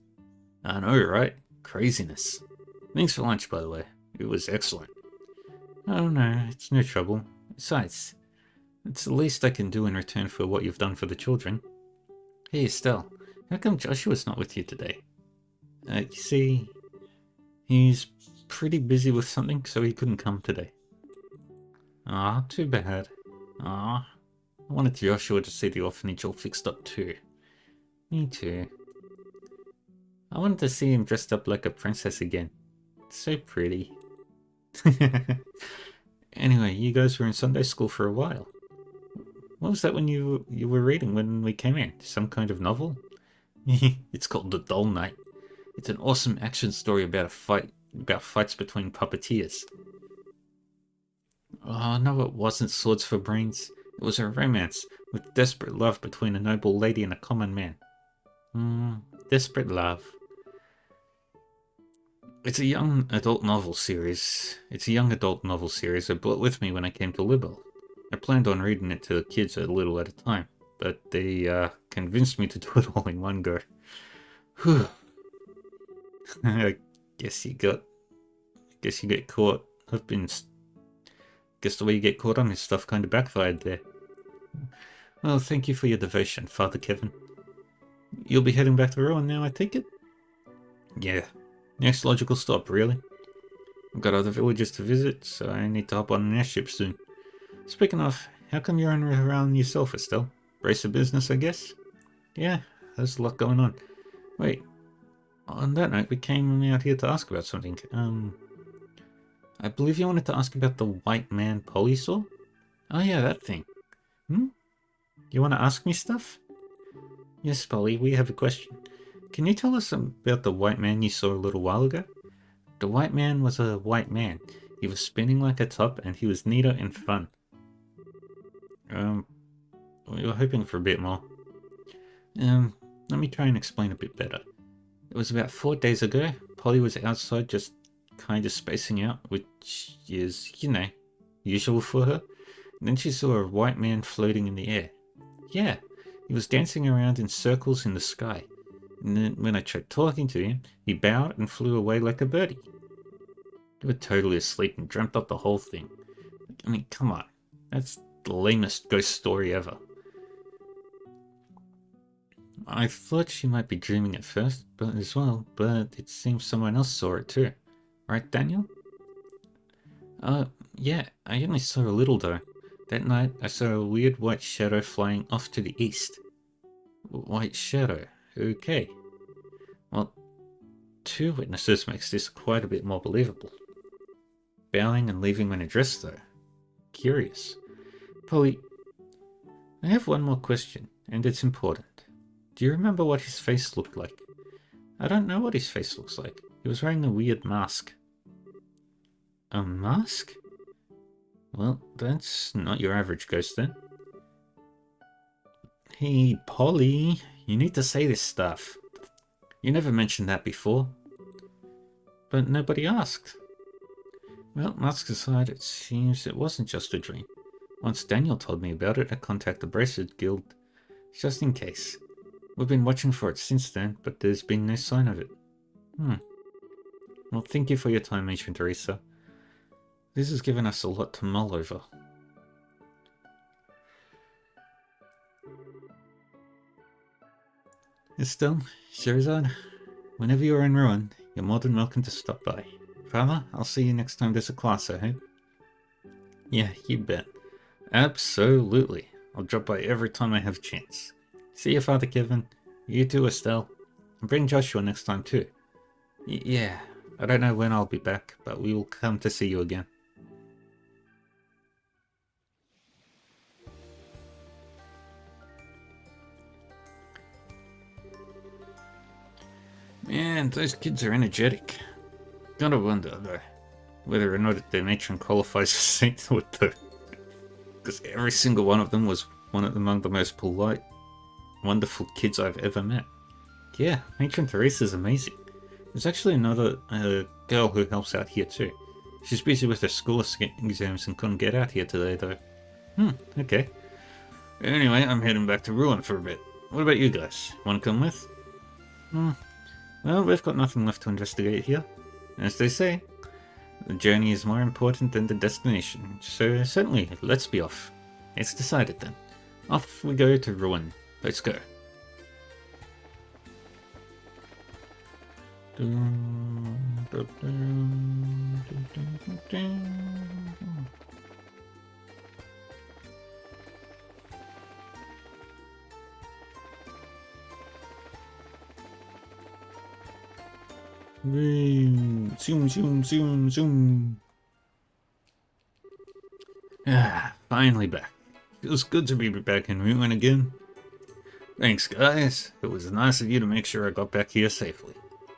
[SPEAKER 1] I know, right? Craziness. Thanks for lunch, by the way. It was excellent. Oh no, it's no trouble. Besides, it's the least I can do in return for what you've done for the children. Hey Estelle, how come Joshua's not with you today? You see, he's pretty busy with something, so he couldn't come today. Ah, too bad. Ah, I wanted Joshua to see the orphanage all fixed up too. Me too. I wanted to see him dressed up like a princess again. So pretty. Anyway, you guys were in Sunday school for a while. What was that when you were reading when we came in? Some kind of novel? It's called The Dull Night. It's an awesome action story about fights between puppeteers. Oh no, it wasn't Swords for Brains. It was a romance, with desperate love between a noble lady and a common man. Desperate love. It's a young adult novel series. I brought with me when I came to Libel. I planned on reading it to the kids a little at a time, but they convinced me to do it all in one go. Whew. I guess you get caught. Guess the way you get caught on this stuff kind of backfired there. Well, thank you for your devotion, Father Kevin. You'll be heading back to Rowan now, I take it? Yeah. Next logical stop, really. I've got other villages to visit, so I need to hop on an airship soon. Speaking of, how come you're on around yourself, Estelle? Brace of business, I guess? Yeah, there's a lot going on. Wait, on that note, we came out here to ask about something. I believe you wanted to ask about the white man Polly saw? Oh yeah, that thing. You want to ask me stuff? Yes, Polly, we have a question. Can you tell us about the white man you saw a little while ago? The white man was a white man. He was spinning like a top and he was neater and fun. We were hoping for a bit more. Let me try and explain a bit better. It was about 4 days ago. Polly was outside just kind of spacing out, which is, usual for her. And then she saw a white man floating in the air. Yeah, he was dancing around in circles in the sky. And then when I tried talking to him, he bowed and flew away like a birdie. You were totally asleep and dreamt up the whole thing. I mean, come on. That's the lamest ghost story ever. I thought she might be dreaming at first, but it seems someone else saw it too. Right, Daniel? Yeah, I only saw a little though. That night, I saw a weird white shadow flying off to the east. White shadow, okay. Well, 2 witnesses makes this quite a bit more believable. Bowing and leaving when addressed though. Curious. Polly, I have one more question, and it's important. Do you remember what his face looked like? I don't know what his face looks like. He was wearing a weird mask. A mask? Well, that's not your average ghost then. Hey, Polly, you need to say this stuff. You never mentioned that before. But nobody asked. Well, masks aside, it seems it wasn't just a dream. Once Daniel told me about it, I contacted the Bracelet Guild, just in case. We've been watching for it since then, but there's been no sign of it. Well, thank you for your time, Matron Teresa. This has given us a lot to mull over. Estelle, Sherazade, whenever you're in Rowan, you're more than welcome to stop by. Father, I'll see you next time there's a class, I hope. Yeah, you bet. Absolutely. I'll drop by every time I have a chance. See you, Father Kevin. You too, Estelle. And bring Joshua next time too. Yeah, I don't know when I'll be back, but we will come to see you again. Man, those kids are energetic. Gotta wonder, though, whether or not the matron qualifies as sainthood, though. Because every single one of them was among the most polite, wonderful kids I've ever met. Yeah, Matron Teresa's amazing. There's actually another girl who helps out here too. She's busy with her school exams and couldn't get out here today, though. Okay. Anyway, I'm heading back to Ruin for a bit. What about you guys? Want to come with? Well, we've got nothing left to investigate here. As they say, the journey is more important than the destination, so certainly, let's be off. It's decided then. Off we go to Ruin. Let's go. Zoom, zoom, zoom, zoom. Finally back. Feels good to be back in Ruin again. Thanks, guys. It was nice of you to make sure I got back here safely.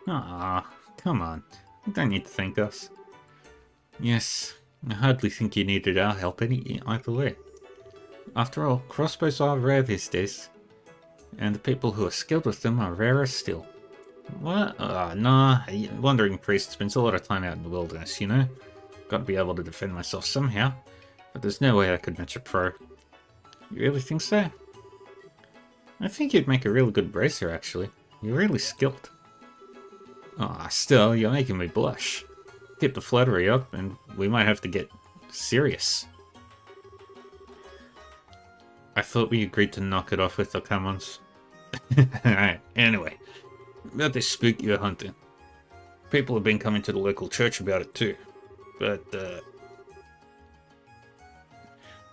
[SPEAKER 1] Ah, come on. You don't need to thank us. Yes, I hardly think you needed our help either way. After all, crossbows are rare these days, and the people who are skilled with them are rarer still. What? Nah, a wandering priest spends a lot of time out in the wilderness, you know? Gotta be able to defend myself somehow, but there's no way I could match a pro. You really think so? I think you'd make a really good bracer, actually. You're really skilled. Still, you're making me blush. Keep the flattery up, and we might have to get serious. I thought we agreed to knock it off with the come-ons. Alright, anyway. About this spook you're hunting. People have been coming to the local church about it too. But,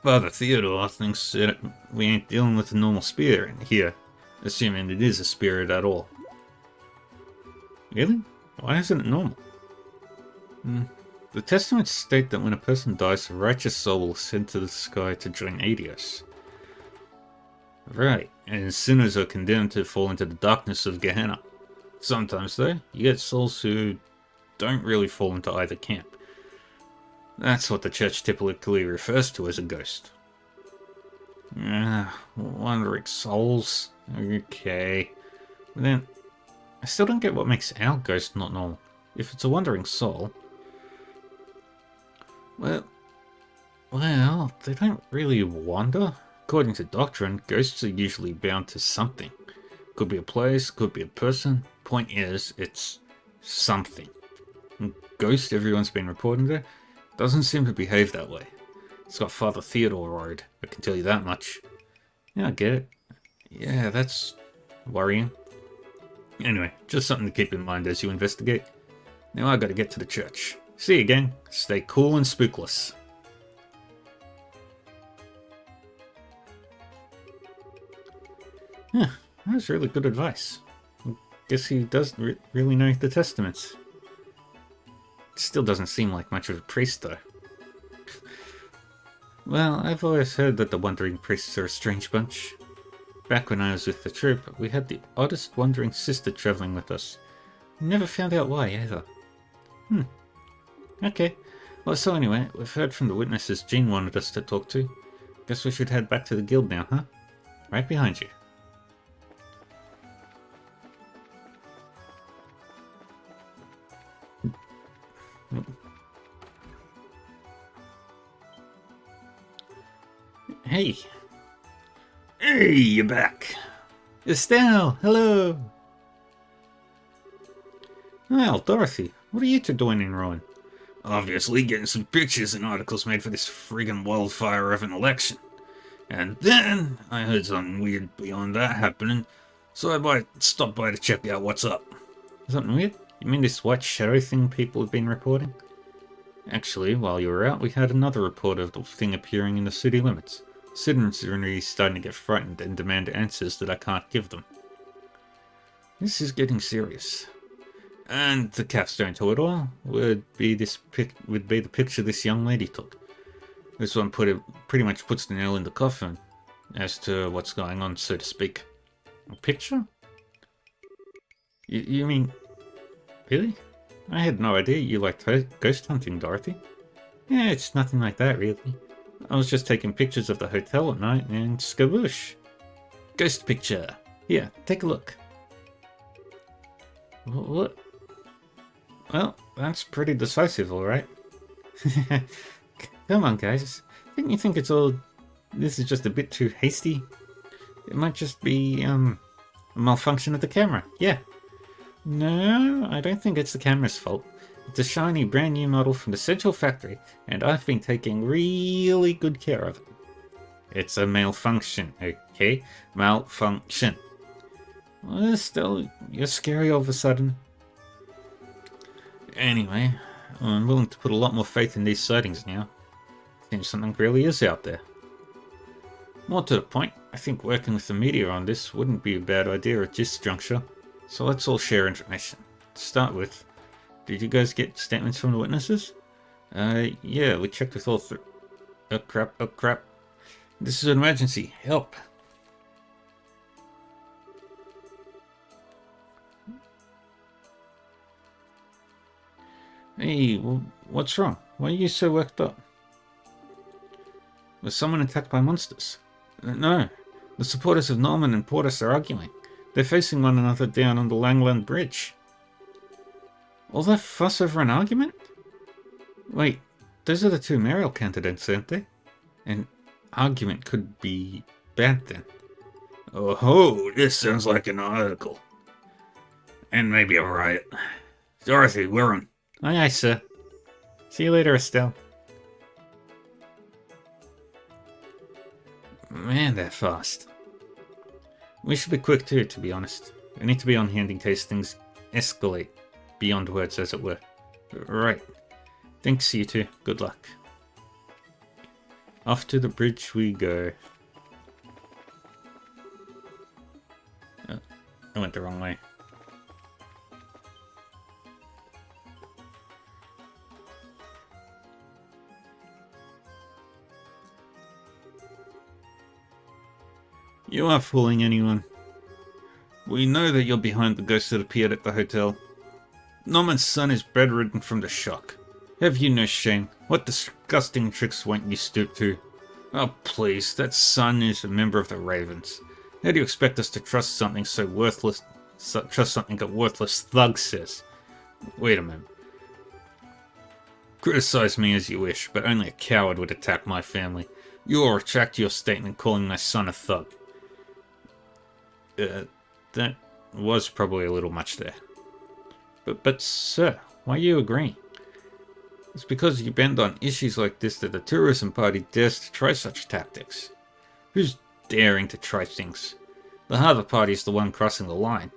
[SPEAKER 1] Father Theodore thinks that we ain't dealing with a normal spirit here, assuming it is a spirit at all. Really? Why isn't it normal? The testaments state that when a person dies, a righteous soul will ascend to the sky to join Adios. Right, and sinners are condemned to fall into the darkness of Gehenna. Sometimes, though, you get souls who don't really fall into either camp. That's what the church typically refers to as a ghost. Wandering souls. Okay. But then, I still don't get what makes our ghost not normal. If it's a wandering soul... Well, they don't really wander. According to doctrine, ghosts are usually bound to something. Could be a place, could be a person. Point is, it's something. Ghost everyone's been reporting there doesn't seem to behave that way. It's got Father Theodore worried, I can tell you that much. Yeah, I get it. Yeah, that's worrying. Anyway, just something to keep in mind as you investigate. Now I gotta get to the church. See you again. Stay cool and spookless. Yeah, that was really good advice. Guess he does really know the testaments. Still doesn't seem like much of a priest, though. Well, I've always heard that the wandering priests are a strange bunch. Back when I was with the troop, we had the oddest wandering sister travelling with us. Never found out why, either. Okay. Well, so anyway, we've heard from the witnesses Jean wanted us to talk to. Guess we should head back to the guild now, huh? Right behind you. Hey. Hey, you're back. Estelle, hello. Well, Dorothy, what are you two doing in Rowan? Obviously getting some pictures and articles made for this friggin' wildfire of an election. And then I heard something weird beyond that happening, so I stopped by to check out what's up. Something weird? You mean this white shadow thing people have been reporting? Actually, while you were out, we had another report of the thing appearing in the city limits. Citizens are really starting to get frightened and demand answers that I can't give them. This is getting serious. And the capstone to it all would be the picture this young lady took. This one pretty much puts the nail in the coffin as to what's going on, so to speak. A picture? You mean... Really? I had no idea you liked ghost hunting, Dorothy. Yeah, it's nothing like that, really. I was just taking pictures of the hotel at night and skaboosh. Ghost picture. Here, take a look. What? Well, that's pretty decisive, alright. Come on, guys. Don't you think this is just a bit too hasty? It might just be, a malfunction of the camera. Yeah. No, I don't think it's the camera's fault. It's a shiny brand new model from the Central Factory, and I've been taking really good care of it. It's a malfunction, okay? Malfunction. Well, still, you're scary all of a sudden. Anyway, I'm willing to put a lot more faith in these sightings now. Seems something really is out there. More to the point, I think working with the media on this wouldn't be a bad idea at this juncture. So let's all share information. To start with, did you guys get statements from the witnesses? Yeah, we checked with all three. Oh crap. This is an emergency. Help. Hey, what's wrong? Why are you so worked up? Was someone attacked by monsters? No. The supporters of Norman and Portus are arguing. They're facing one another down on the Langland Bridge. All that fuss over an argument? Wait, those are the two mayoral candidates, aren't they? An argument could be bad then. Oh, this sounds like an article. And maybe a riot. Dorothy, we're on. Aye, aye, sir. See you later, Estelle. Man, they're fast. We should be quick too, to be honest. We need to be on hand in case things escalate. Beyond words, as it were. Right. Thanks, you two. Good luck. Off to the bridge we go. Oh, I went the wrong way. You aren't fooling anyone. We know that you're behind the ghost that appeared at the hotel. Norman's son is bedridden from the shock. Have you no shame? What disgusting tricks won't you stoop to? Oh please, that son is a member of the Ravens. How do you expect us to trust something so worthless? Trust something a worthless thug says? Wait a minute. Criticize me as you wish, but only a coward would attack my family. You will retract your statement calling my son a thug. That was probably a little much there. But sir, why are you agreeing? It's because you bend on issues like this that the tourism party dares to try such tactics. Who's daring to try things? The Harbour Party is the one crossing the line.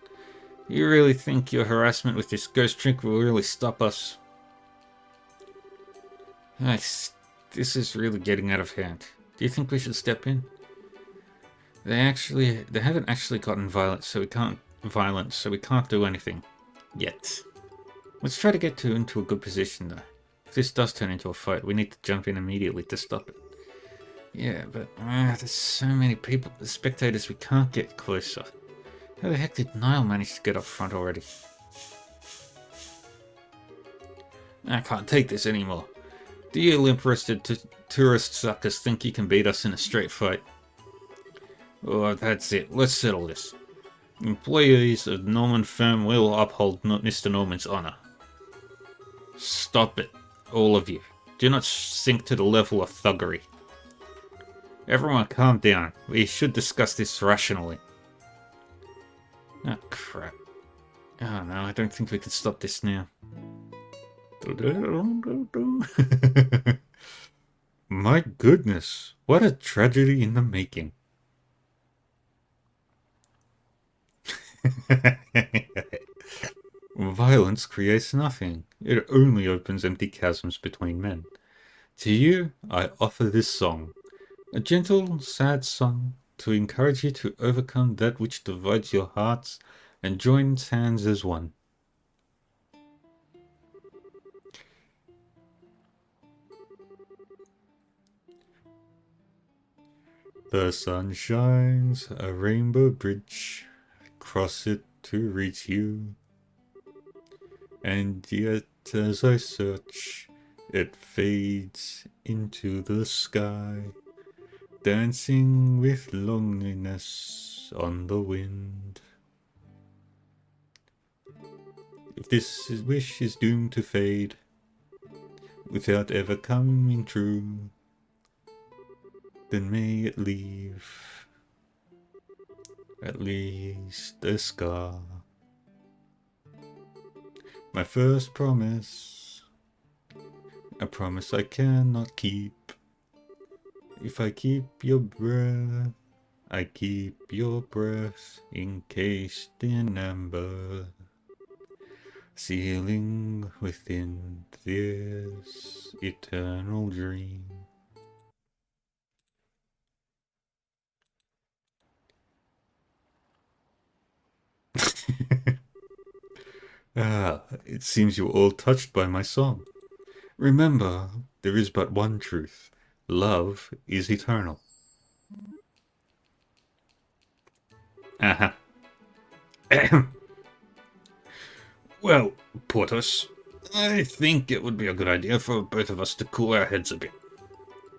[SPEAKER 1] You really think your harassment with this ghost trick will really stop us? This is really getting out of hand. Do you think we should step in? They haven't actually gotten violent, so we can't do anything yet. Let's try to get into a good position though. If this does turn into a fight, we need to jump in immediately to stop it. Yeah, but there's so many people, the spectators, we can't get closer. How the heck did Niall manage to get up front already? I can't take this anymore. Do you limp-wristed tourist suckers think you can beat us in a straight fight? Oh, that's it. Let's settle this. Employees of Norman firm will uphold Mr. Norman's honor. Stop it, all of you. Do not sink to the level of thuggery. Everyone calm down. We should discuss this rationally. Oh, crap. Oh no, I don't think we can stop this now. My goodness, what a tragedy in the making. Violence creates nothing. It only opens empty chasms between men. To you, I offer this song. A gentle, sad song to encourage you to overcome that which divides your hearts and join hands as one. The sun shines, a rainbow bridge, cross it to reach you. And yet as I search, it fades into the sky, dancing with loneliness on the wind. If this wish is doomed to fade, without ever coming true, then may it leave at least a scar. My first promise, a promise I cannot keep. If I keep your breath, I keep your breath encased in amber, sealing within this eternal dream. It seems you were all touched by my song. Remember, there is but one truth. Love is eternal. Well, Porthos, I think it would be a good idea for both of us to cool our heads a bit.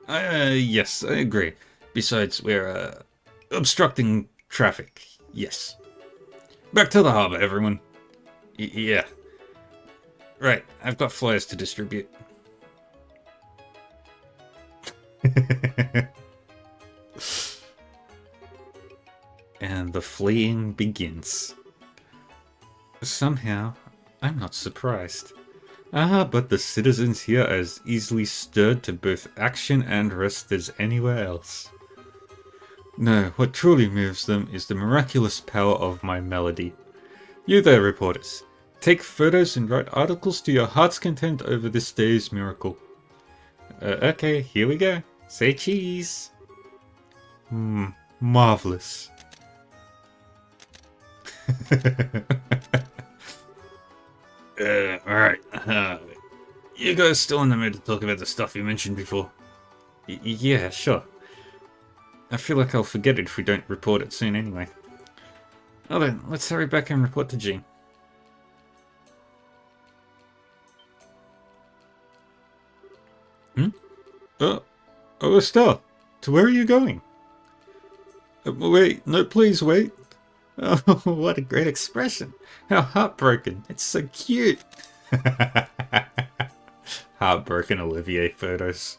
[SPEAKER 1] Yes, I agree. Besides, we're obstructing traffic. Yes. Back to the harbor, everyone. Yeah. Right, I've got flyers to distribute. And the fleeing begins. Somehow, I'm not surprised. But the citizens here are as easily stirred to both action and rest as anywhere else. No, what truly moves them is the miraculous power of my melody. You there, reporters. Take photos and write articles to your heart's content over this day's miracle. Okay, here we go. Say cheese. Marvelous. Alright. You guys still in the mood to talk about the stuff you mentioned before? Yeah, sure. I feel like I'll forget it if we don't report it soon anyway. Well then, let's hurry back and report to Jean. Oh, Estelle, to where are you going? Wait, no, please wait. Oh, what a great expression. How heartbroken. It's so cute. Heartbroken Olivier photos.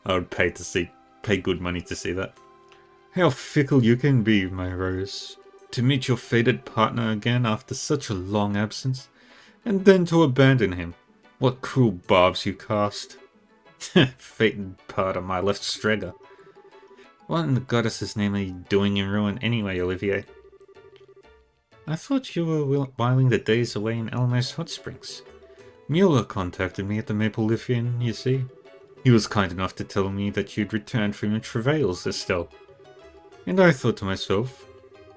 [SPEAKER 1] I would pay good money to see that. How fickle you can be, my Rose. To meet your fated partner again after such a long absence, and then to abandon him. What cruel barbs you cast. Fated part of my left stregger. What in the goddess's name are you doing in ruin anyway, Olivier? I thought you were whiling the days away in Elmos Hot Springs. Mueller contacted me at the Maple Leaf Inn, you see. He was kind enough to tell me that you'd returned from your travails, Estelle. And I thought to myself,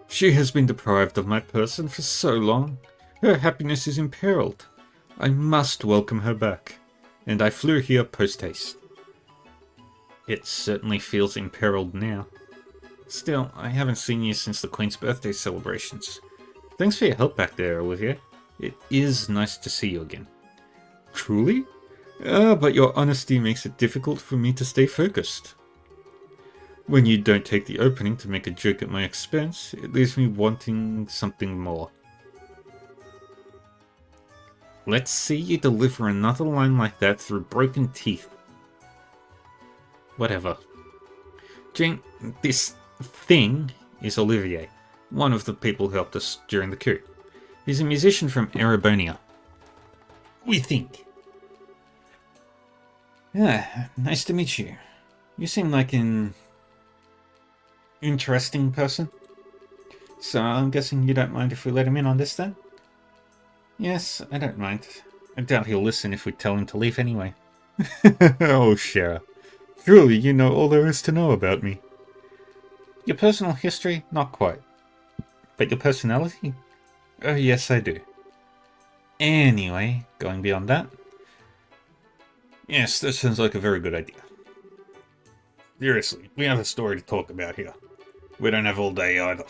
[SPEAKER 1] she has been deprived of my person for so long. Her happiness is imperiled. I must welcome her back. And I flew here post-haste. It certainly feels imperiled now. Still, I haven't seen you since the Queen's birthday celebrations. Thanks for your help back there, Olivia. It is nice to see you again. Truly? But your honesty makes it difficult for me to stay focused. When you don't take the opening to make a joke at my expense, it leaves me wanting something more. Let's see you deliver another line like that through broken teeth. Whatever. Jane, this thing is Olivier, one of the people who helped us during the coup. He's a musician from Erebonia. We think. Yeah, nice to meet you. You seem like an interesting person. So I'm guessing you don't mind if we let him in on this then? Yes, I don't mind. I doubt he'll listen if we tell him to leave anyway. Oh, Shara. Surely you know all there is to know about me. Your personal history? Not quite. But your personality? Oh, yes, I do. Anyway, going beyond that. Yes, that sounds like a very good idea. Seriously, we have a story to talk about here. We don't have all day either.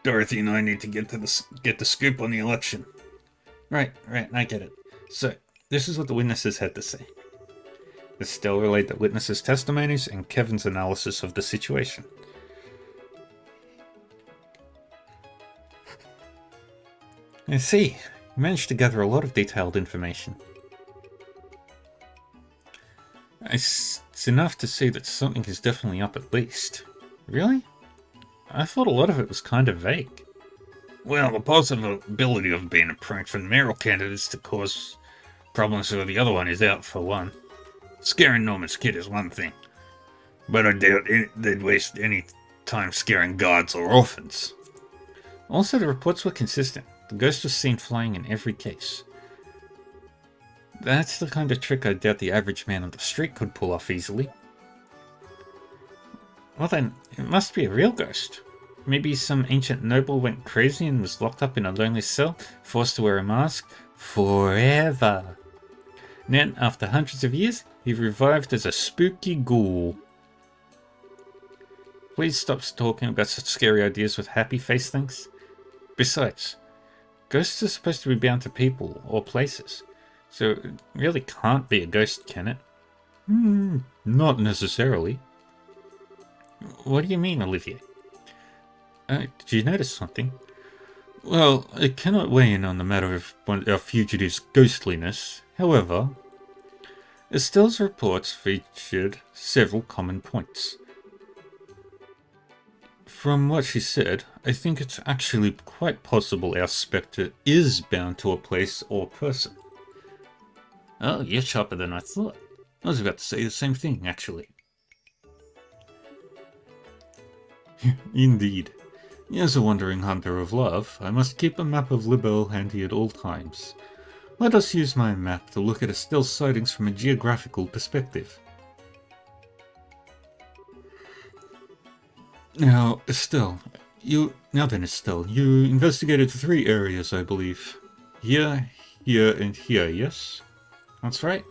[SPEAKER 1] Dorothy and I need to get the scoop on the election. Right, I get it. So, this is what the witnesses had to say. Estelle relayed the witnesses' testimonies and Kevin's analysis of the situation. I see. You managed to gather a lot of detailed information. It's enough to see that something is definitely up at least. Really? I thought a lot of it was kind of vague. Well, the possibility of being a prank from the mayoral candidates to cause problems with the other one is out for one. Scaring Norman's kid is one thing, but I doubt they'd waste any time scaring guards or orphans. Also, the reports were consistent. The ghost was seen flying in every case. That's the kind of trick I doubt the average man on the street could pull off easily. Well then, it must be a real ghost. Maybe some ancient noble went crazy and was locked up in a lonely cell, forced to wear a mask forever. And then, after hundreds of years, he revived as a spooky ghoul. Please stop talking about such scary ideas with happy face things. Besides, ghosts are supposed to be bound to people or places, so it really can't be a ghost, can it? Not necessarily. What do you mean, Olivier? Did you notice something? Well, I cannot weigh in on the matter of our fugitive's ghostliness. However, Estelle's reports featured several common points. From what she said, I think it's actually quite possible our Spectre is bound to a place or person. Oh, you're sharper than I thought. I was about to say the same thing, actually. Indeed. As a wandering hunter of love, I must keep a map of Libelle handy at all times. Let us use my map to look at Estelle's sightings from a geographical perspective. Now, Estelle, you investigated 3 areas, I believe. Here, here, and here, yes? That's right.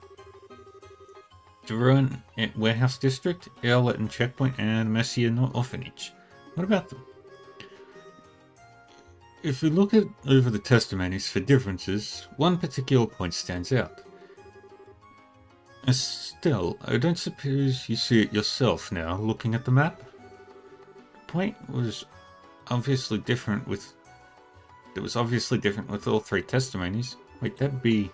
[SPEAKER 1] Duran Warehouse District, Erleton Checkpoint, and Messier Orphanage. What about them? If we look over the testimonies for differences, one particular point stands out. Estelle, I don't suppose you see it yourself now, looking at the map? The point was obviously different with... It was obviously different with all 3 testimonies. Wait, that'd be...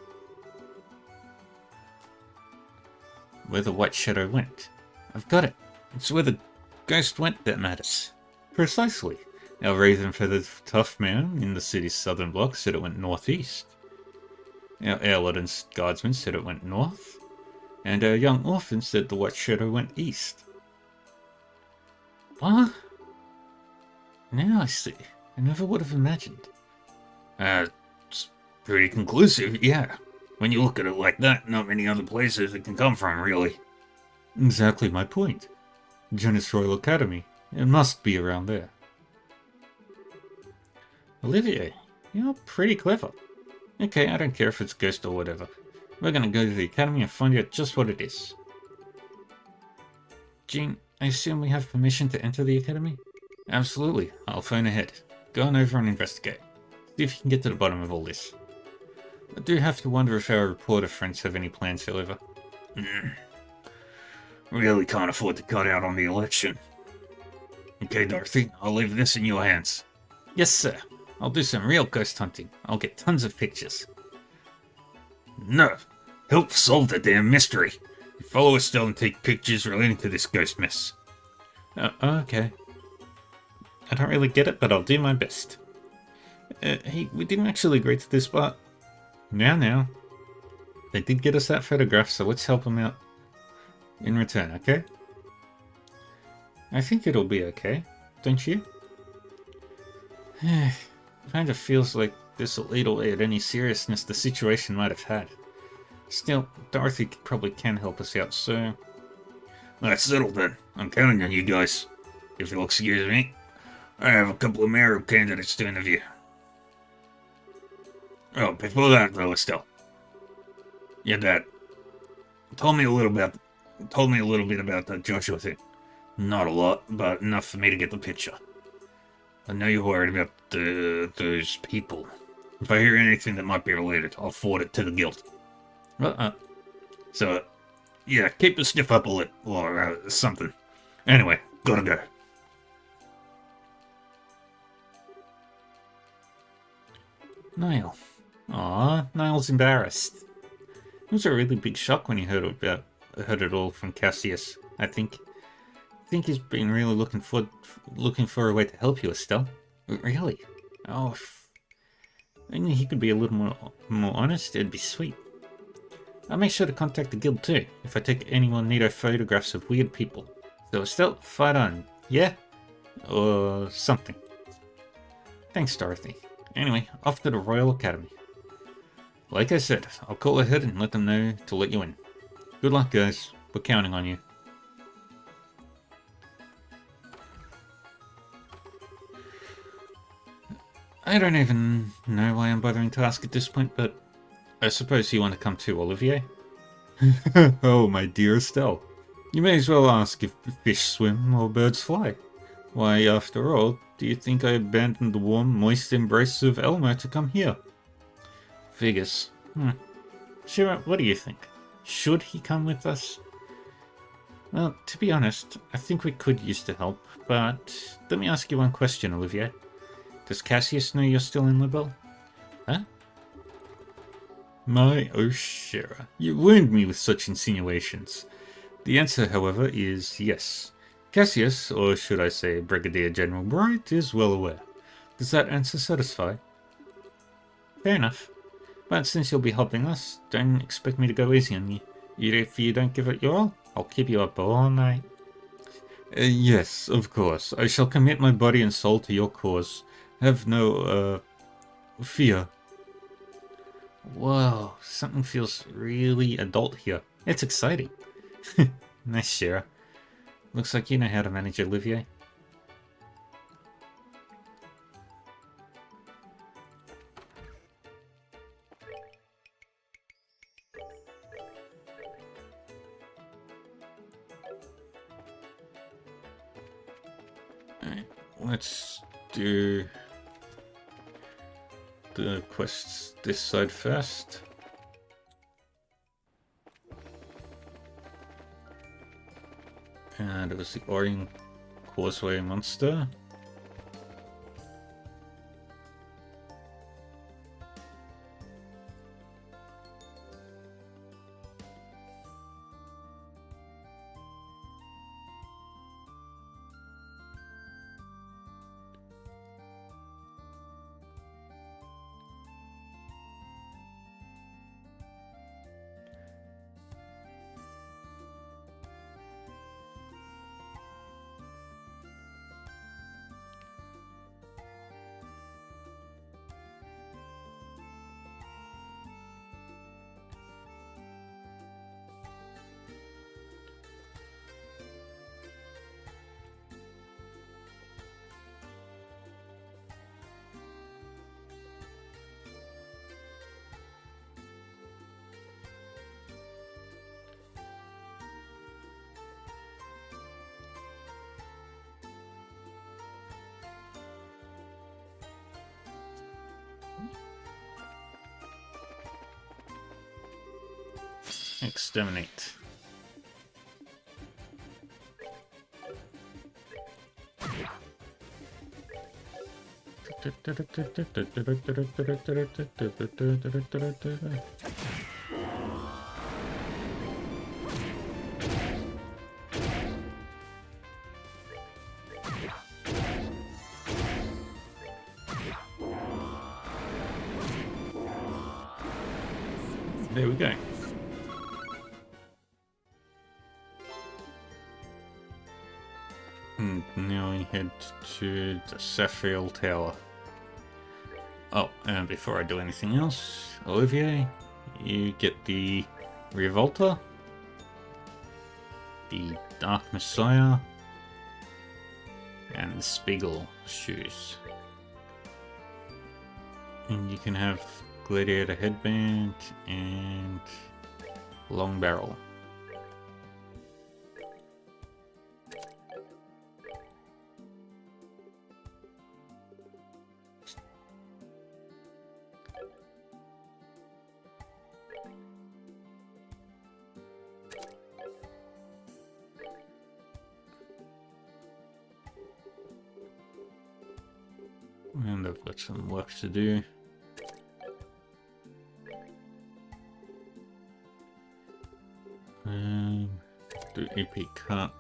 [SPEAKER 1] where the White Shadow went. I've got it. It's where the ghost went that matters. Precisely. Our Raven-feathered tough man in the city's southern block said it went northeast. Our Erleton's guardsman said it went north. And our young orphan said the White Shadow went east. What? Now I see. I never would have imagined.
[SPEAKER 3] It's pretty conclusive, yeah. When you look at it like that, not many other places it can come from, really.
[SPEAKER 1] Exactly my point. Genis Royal Academy. It must be around there. Olivier, you're pretty clever. Okay, I don't care if it's ghost or whatever. We're gonna go to the academy and find out just what it is. Jean, I assume we have permission to enter the academy? Absolutely. I'll phone ahead. Go on over and investigate. See if you can get to the bottom of all this. I do have to wonder if our reporter friends have any plans, however.
[SPEAKER 3] Really can't afford to cut out on the election. Okay, Dorothy, I'll leave this in your hands.
[SPEAKER 1] Yes, sir. I'll do some real ghost hunting. I'll get tons of pictures.
[SPEAKER 3] No, help solve the damn mystery. You follow Estelle and take pictures relating to this ghost mess.
[SPEAKER 1] Okay. I don't really get it, but I'll do my best. Hey, we didn't actually agree to this, but... Now. They did get us that photograph, so let's help them out in return, okay? I think it'll be okay, don't you? Kinda feels like this'll eat away at any seriousness the situation might have had. Still, Dorothy probably can help us out, so...
[SPEAKER 3] That's settled then. I'm counting on you guys. If you'll excuse me, I have a couple of mayoral candidates to interview. Oh, before that, though, Estelle. Your dad told me a little bit about the Joshua thing. Not a lot, but enough for me to get the picture. I know you're worried about those people. If I hear anything that might be related, I'll forward it to the guild. So, yeah, keep the stiff upper lip, or something. Anyway, gotta go.
[SPEAKER 1] Niall. Aw, Niall's embarrassed. It was a really big shock when he heard it all from Cassius, I think. I think he's been really looking for a way to help you, Estelle. Really? Oh, if only he could be a little more honest, it'd be sweet. I'll make sure to contact the guild too, if I take any more neato photographs of weird people. So Estelle, fight on, yeah? Or something. Thanks, Dorothy. Anyway, off to the Royal Academy. Like I said, I'll call ahead and let them know to let you in. Good luck, guys. We're counting on you. I don't even know why I'm bothering to ask at this point, but I suppose you want to come too, Olivier? Oh, my dear Estelle. You may as well ask if fish swim or birds fly. Why, after all, do you think I abandoned the warm, moist embrace of Elmo to come here? Figures. Sure, what do you think? Should he come with us? Well, to be honest, I think we could use the help, but let me ask you one question, Olivier. Does Cassius know you're still in Libelle? Huh? My O'Shara, you wound me with such insinuations. The answer, however, is yes. Cassius, or should I say Brigadier General Bright, is well aware. Does that answer satisfy? Fair enough. But since you'll be helping us, don't expect me to go easy on you. If you don't give it your all, I'll keep you up all night. Yes, of course. I shall commit my body and soul to your cause. Have no, fear. Whoa, something feels really adult here. It's exciting. Nice, Shara. Looks like you know how to manage Olivier. Alright, let's do the quests this side first. And it was the Orient Causeway monster. Exterminate. There we go. And now we head to the Saphriel Tower. Oh, and before I do anything else, Olivier, you get the Revolta, the Dark Messiah, and the Spiegel shoes. And you can have Gladiator Headband and Long Barrel. And I've got some work to do. Do EP cut.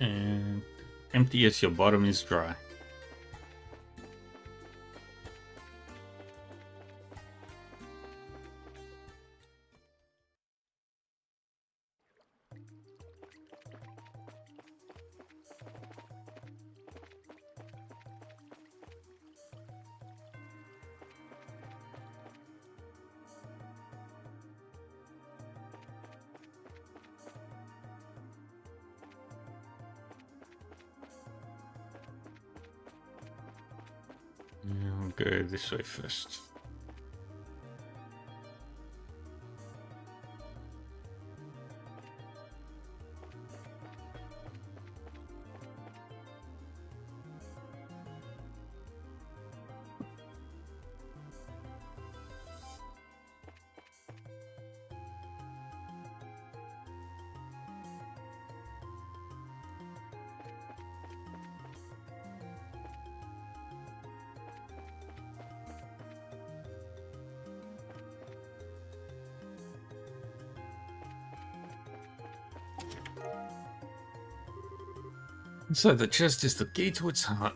[SPEAKER 1] And empty as your bottom is dry. I'll go this way first. So the chest is the key to its heart.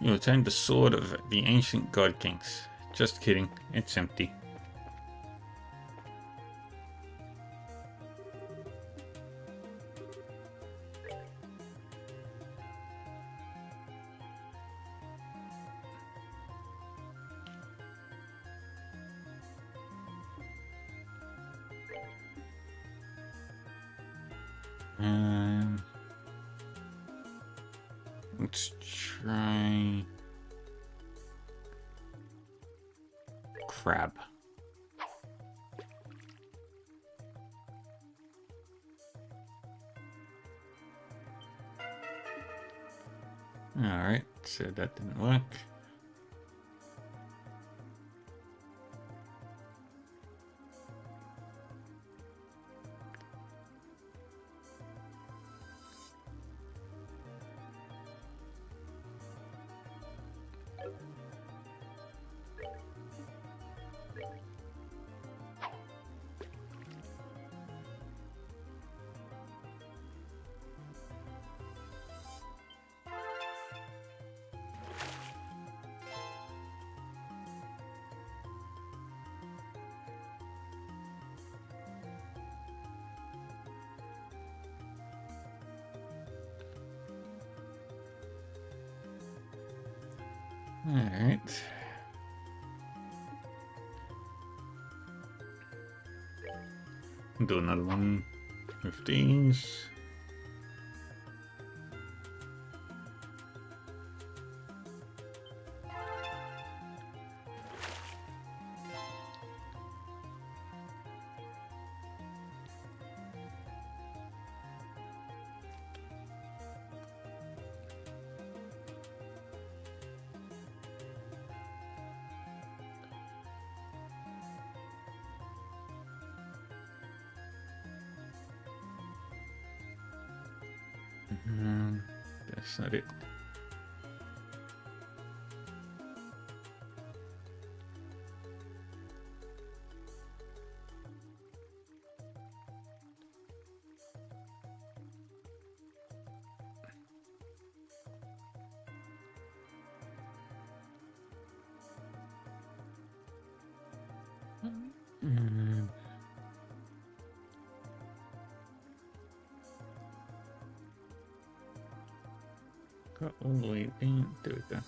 [SPEAKER 1] You obtained the sword of the ancient god kings. Just kidding, it's empty. Let's try crab. Alright, so that didn't work. Alright. Do another one with these. That's not it. Got all the way in. There we go.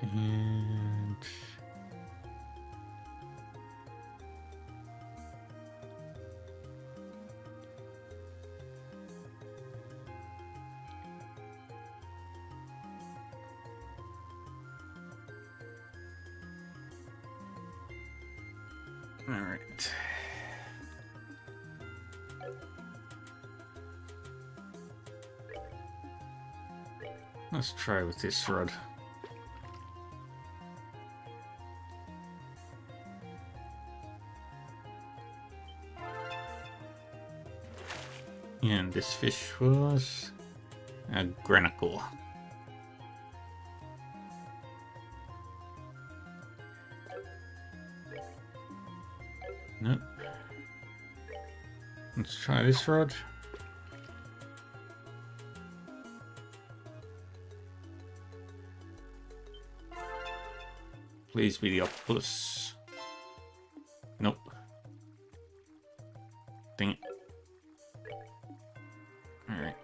[SPEAKER 1] And all right. Let's try with this rod. And this fish was a granicle. Nope. Let's try this rod. Please be the octopus. Nope. Dang it. Alright.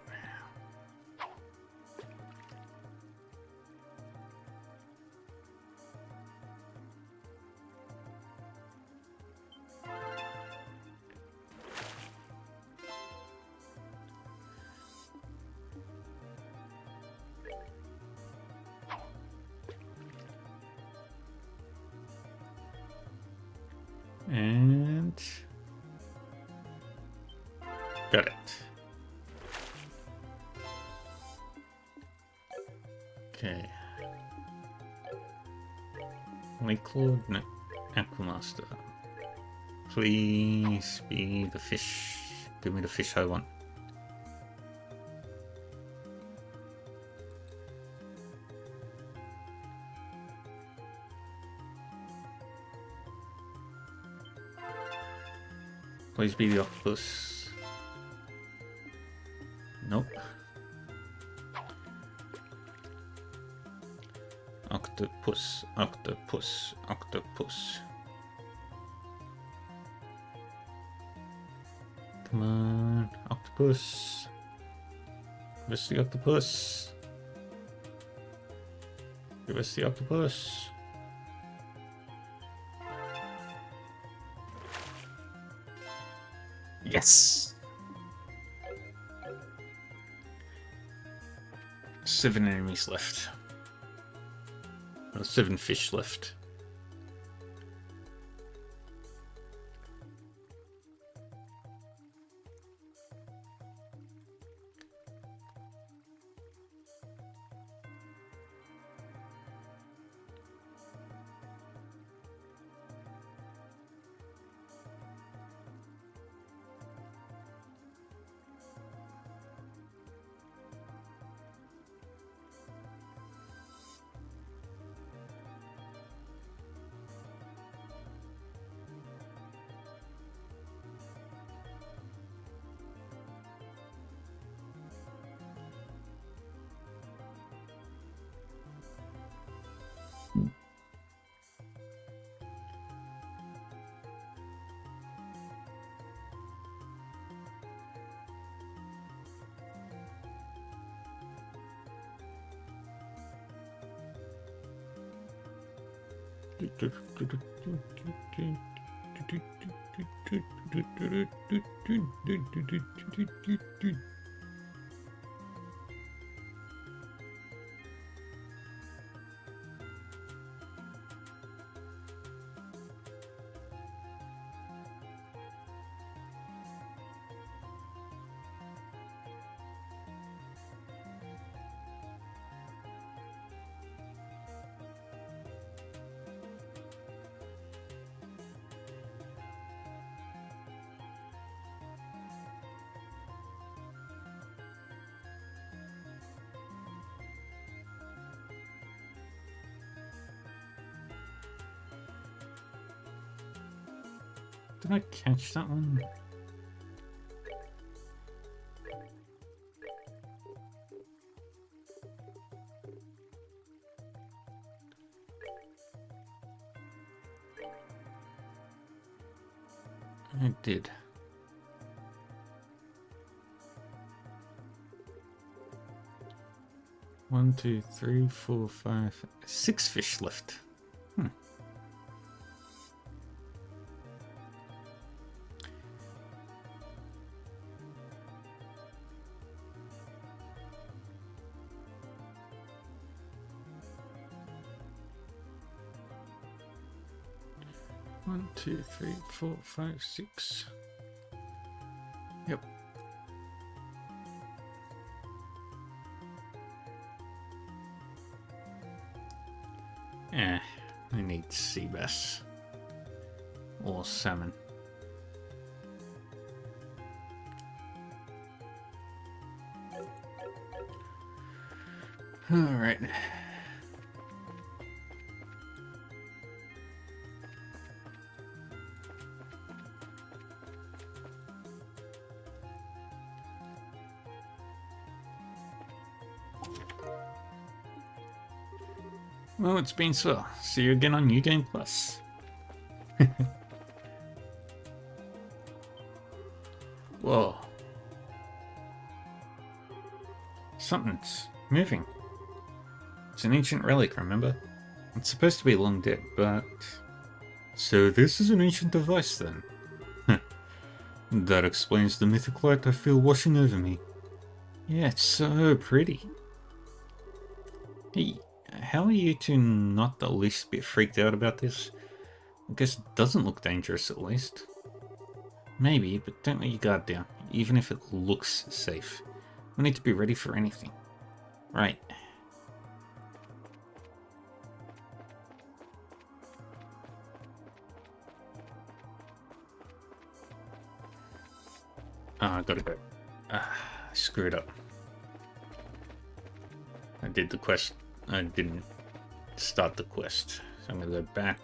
[SPEAKER 1] And got it. Okay. Lake Lord, no, Aquamaster. Please be the fish. Give me the fish I want. Please be the octopus. Nope. Octopus, octopus, octopus. Come on, octopus. Give us the octopus. Give us the octopus. Yes! 7 enemies left. Or 7 fish left. Did I catch that one? I did. One, two, three, four, five, 6 fish left. 1, 2, 3, 4, 5, 6. Yep. I need sea bass or salmon. All right. Well, it's been swell. See you again on New Game Plus. Whoa. Something's moving. It's an ancient relic, remember? It's supposed to be long dead, but... So this is an ancient device then? That explains the mythic light I feel washing over me. Yeah, it's so pretty. Hey, how are you two not the least bit freaked out about this? I guess it doesn't look dangerous at least. Maybe, but don't let your guard down, even if it looks safe. We need to be ready for anything. Right. I gotta go. I screwed up. I did the quest. I didn't start the quest. So I'm gonna go back.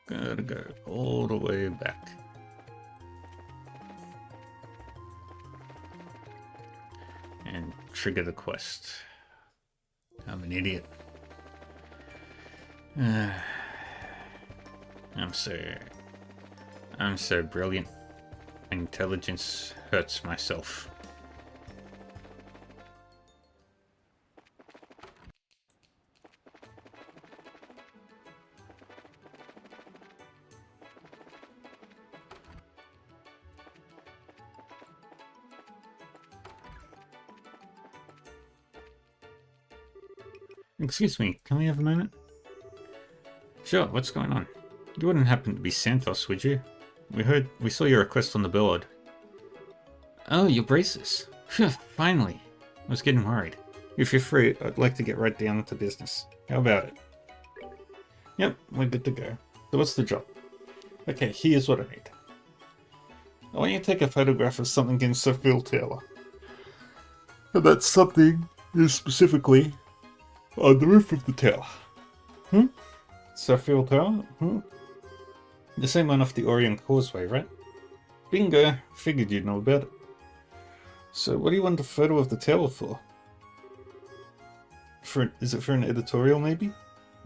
[SPEAKER 1] Gotta go all the way back. And trigger the quest. I'm an idiot. I'm so brilliant. Intelligence hurts myself. Excuse me, can we have a moment? Sure, what's going on? You wouldn't happen to be Santos, would you? We saw your request on the board. Oh, your braces. Phew, finally. I was getting worried. If you're free, I'd like to get right down to business. How about it? Yep, we're good to go. So what's the job? Okay, here's what I need. I want you to take a photograph of something in Suffield Tower. And that something is specifically on the roof of the tower. Suffield Tower? The same one off the Orient Causeway, right? Bingo! Figured you'd know about it. So what do you want a photo of the tower for? Is it for an editorial, maybe?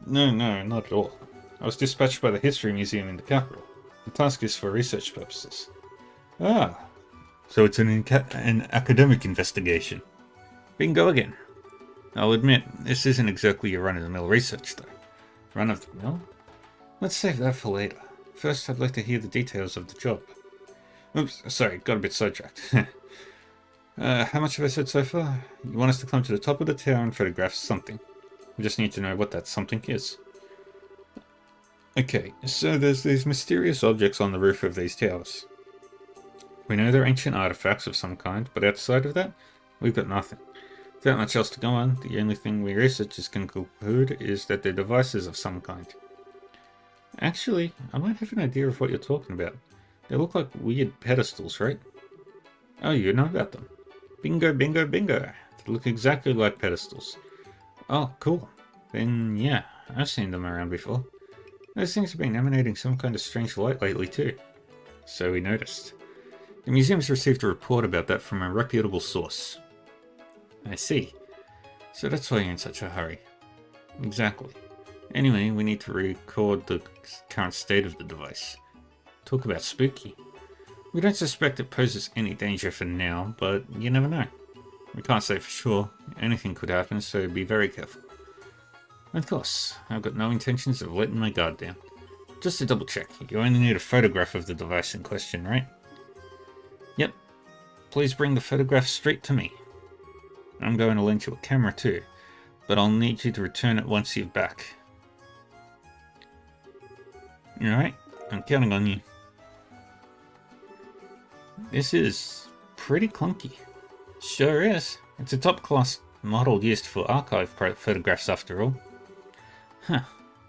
[SPEAKER 1] No, not at all. I was dispatched by the History Museum in the capital. The task is for research purposes. Ah, so it's an academic investigation. Bingo again. I'll admit, this isn't exactly your run-of-the-mill research, though. Run-of-the-mill? Let's save that for later. First, I'd like to hear the details of the job. Oops, sorry, got a bit sidetracked. How much have I said so far? You want us to climb to the top of the tower and photograph something. We just need to know what that something is. Okay, so there's these mysterious objects on the roof of these towers. We know they're ancient artifacts of some kind, but outside of that, we've got nothing. Without much else to go on, the only thing we researchers can conclude is that they're devices of some kind. Actually, I might have an idea of what you're talking about. They look like weird pedestals, right? Oh, you know about them. Bingo, bingo, bingo. They look exactly like pedestals. Oh, cool. Then, yeah, I've seen them around before. Those things have been emanating some kind of strange light lately, too. So we noticed. The museum's received a report about that from a reputable source. I see. So that's why you're in such a hurry. Exactly. Anyway, we need to record the current state of the device. Talk about spooky. We don't suspect it poses any danger for now, but you never know. We can't say for sure. Anything could happen, so be very careful. Of course, I've got no intentions of letting my guard down. Just to double check, you only need a photograph of the device in question, right? Yep. Please bring the photograph straight to me. I'm going to lend you a camera too, but I'll need you to return it once you're back. Alright, I'm counting on you. This is pretty clunky. Sure is. It's a top-class model used for archive photographs after all. Huh.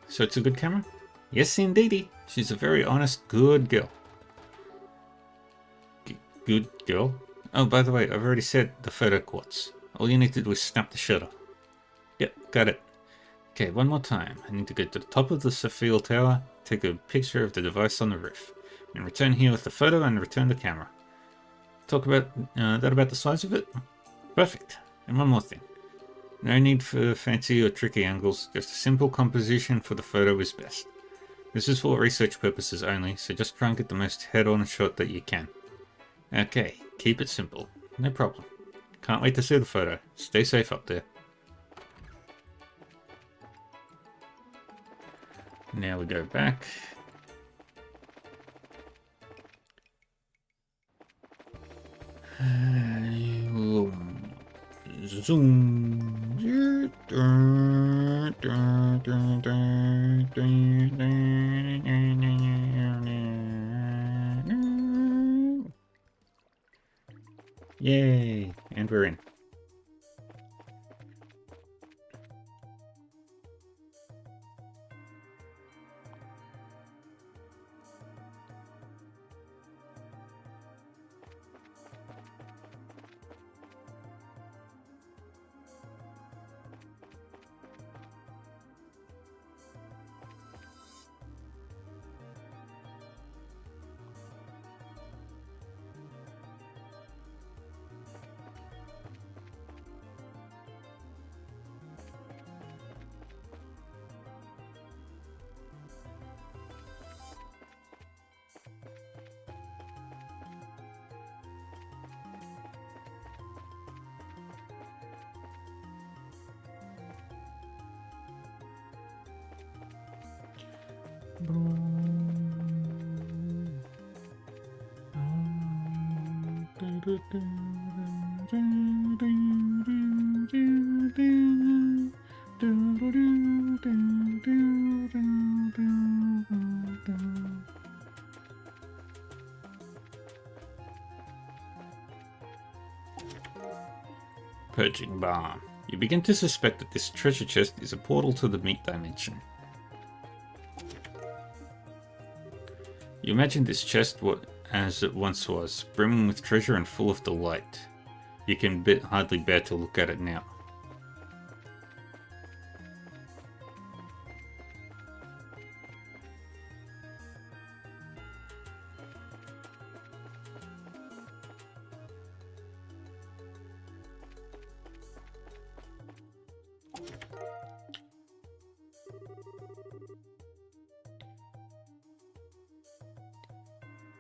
[SPEAKER 1] So it's a good camera? Yes, indeedy. She's a very honest, good girl. Good girl? Oh, by the way, I've already said the photo quartz. All you need to do is snap the shutter. Yep, got it. Okay, one more time. I need to go to the top of the Suffield Tower, take a picture of the device on the roof, and return here with the photo and return the camera. Talk about that about the size of it? Perfect. And one more thing. No need for fancy or tricky angles, just a simple composition for the photo is best. This is for research purposes only, so just try and get the most head-on shot that you can. Okay, keep it simple. No problem. Can't wait to see the photo. Stay safe up there. Now we go back. Zoom. Yay, and we're in. Purging Barn. You begin to suspect that this treasure chest is a portal to the meat dimension. You imagine this chest as it once was, brimming with treasure and full of delight. You can hardly bear to look at it now.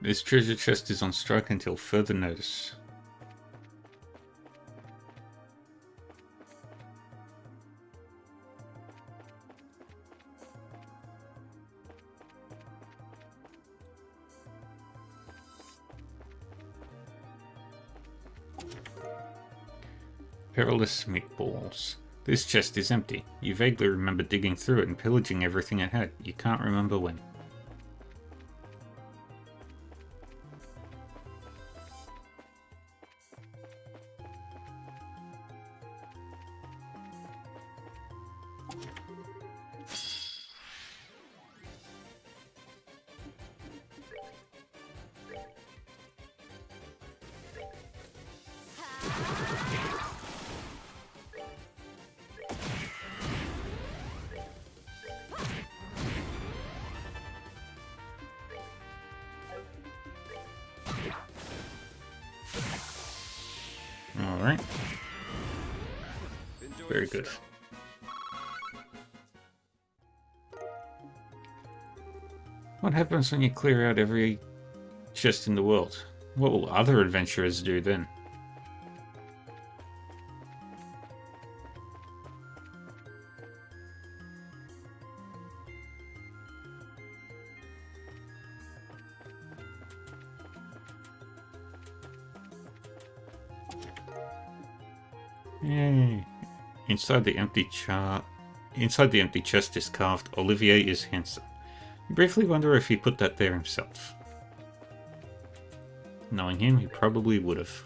[SPEAKER 1] This treasure chest is on strike until further notice. Perilous meatballs. This chest is empty. You vaguely remember digging through it and pillaging everything it had. You can't remember when. Alright. Very good. What happens when you clear out every chest in the world? What will other adventurers do then? Yay. Inside the empty chest is carved, Olivier is handsome. You briefly wonder if he put that there himself. Knowing him, he probably would have.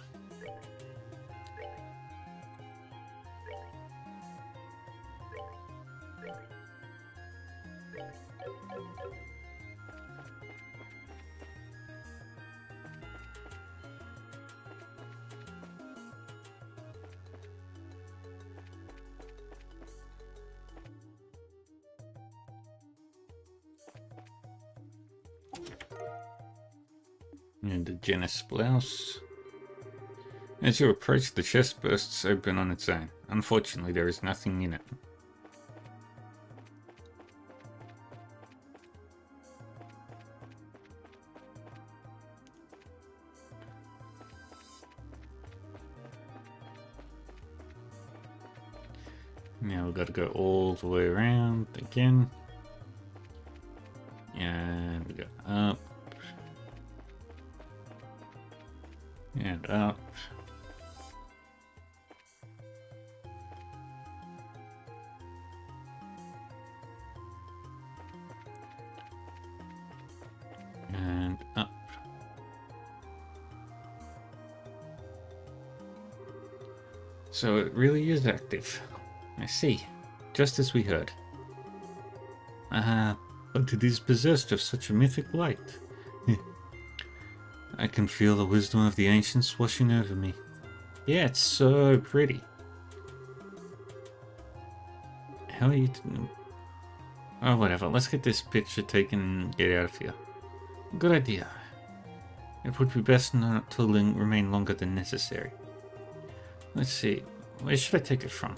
[SPEAKER 1] And the Genis blouse. As you approach, the chest bursts open on its own. Unfortunately, there is nothing in it. Now we've got to go all the way around again. And we go up. And up. And up. So it really is active. I see. Just as we heard. But it is possessed of such a mythic light. I can feel the wisdom of the ancients washing over me. Yeah, it's so pretty. How are you... Oh, whatever. Let's get this picture taken and get out of here. Good idea. It would be best not to remain longer than necessary. Let's see. Where should I take it from?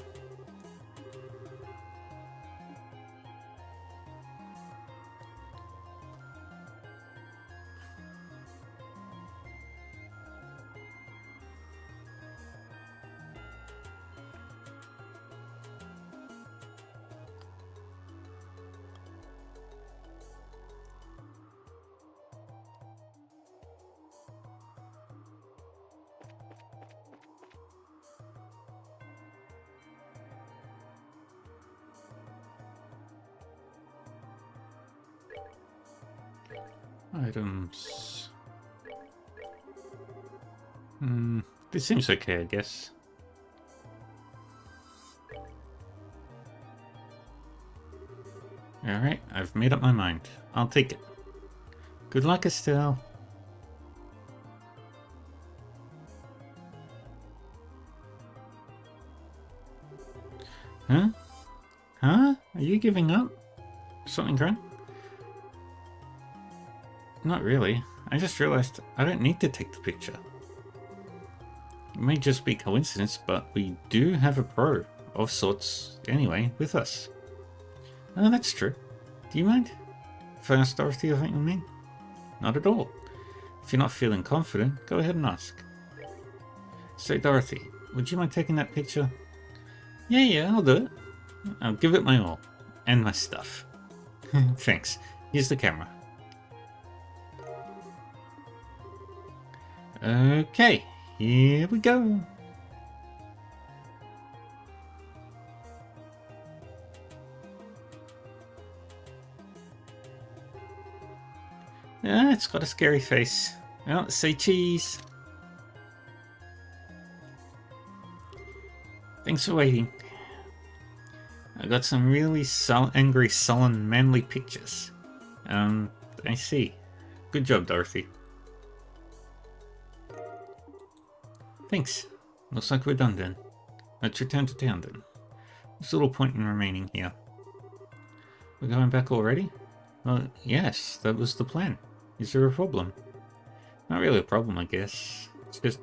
[SPEAKER 1] Items. This seems okay, I guess. Alright, I've made up my mind. I'll take it. Good luck, Estelle. Huh? Huh? Are you giving up? Something wrong? Not really. I just realized I don't need to take the picture. It may just be coincidence, but we do have a pro of sorts anyway with us. Oh, that's true. Do you mind if I ask Dorothy what you mean? Not at all. If you're not feeling confident, go ahead and ask. So, Dorothy, would you mind taking that picture? Yeah, I'll do it. I'll give it my all. And my stuff. Thanks. Here's the camera. Okay, here we go. Ah, it's got a scary face. Well, say cheese. Thanks for waiting. I got some really angry, sullen, manly pictures. I see. Good job, Dorothy. Thanks. Looks like we're done then. Let's return to town then. There's little point in remaining here. We're going back already? Well, yes, that was the plan. Is there a problem? Not really a problem, I guess. It's just...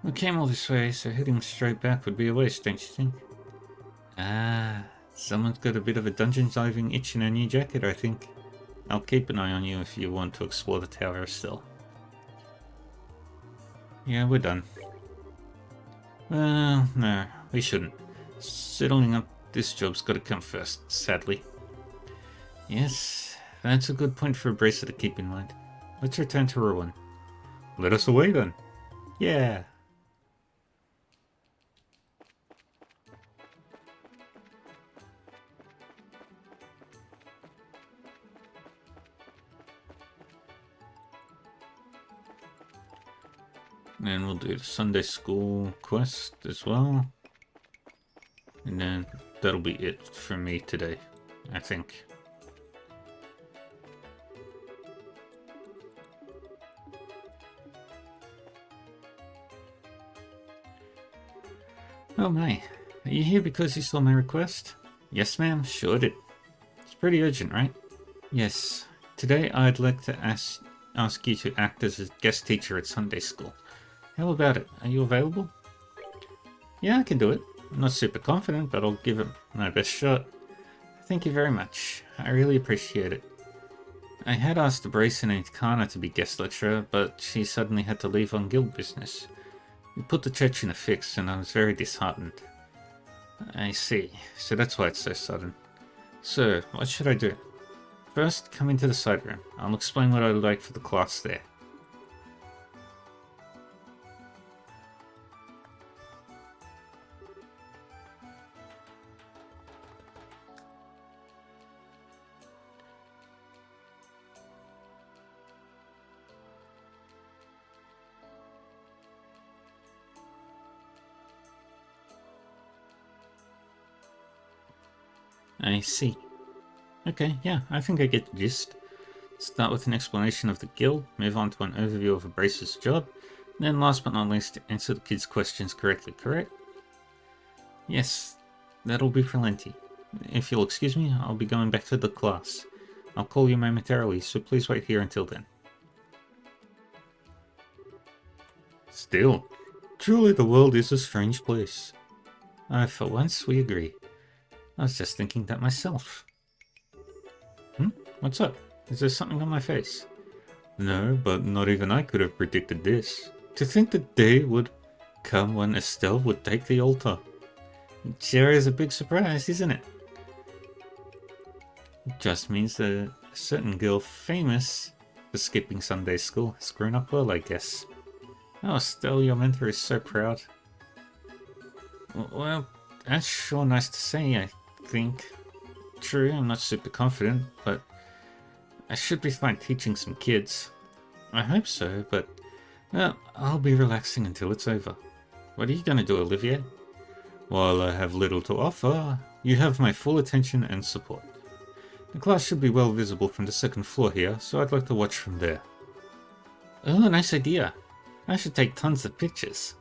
[SPEAKER 1] we came all this way, so heading straight back would be a waste, don't you think? Ah, someone's got a bit of a dungeon diving itch in her new jacket, I think. I'll keep an eye on you if you want to explore the tower still. Yeah, we're done. Well, no, we shouldn't. Settling up this job's gotta come first, sadly. Yes, that's a good point for a bracer to keep in mind. Let's return to Ruin. Let us away then. Yeah. And we'll do the Sunday school quest as well. And then that'll be it for me today, I think. Oh my, are you here because you saw my request? Yes ma'am, sure did. It's pretty urgent, right? Yes. Today I'd like to ask you to act as a guest teacher at Sunday school. How about it? Are you available? Yeah, I can do it. I'm not super confident, but I'll give it my best shot. Thank you very much. I really appreciate it. I had asked Brayson and Kana to be guest lecturer, but she suddenly had to leave on guild business. It put the church in a fix, and I was very disheartened. I see. So that's why it's so sudden. So, what should I do? First, come into the side room. I'll explain what I would like for the class there. I see. Okay, yeah, I think I get the gist. Start with an explanation of the guild, move on to an overview of a bracer's job, then last but not least, answer the kids' questions correctly, correct? Yes, that'll be plenty. If you'll excuse me, I'll be going back to the class. I'll call you momentarily, so please wait here until then. Still, truly the world is a strange place. For once, we agree. I was just thinking that myself. What's up? Is there something on my face? No, but not even I could have predicted this. To think the day would come when Estelle would take the altar. It sure is a big surprise, isn't it? It just means that a certain girl famous for skipping Sunday school has grown up well, I guess. Oh, Estelle, your mentor is so proud. Well, that's sure nice to say, I think. True, I'm not super confident, but I should be fine teaching some kids. I hope so, but well, I'll be relaxing until it's over. What are you going to do, Olivier? While I have little to offer, you have my full attention and support. The class should be well visible from the second floor here, so I'd like to watch from there. Oh, nice idea. I should take tons of pictures.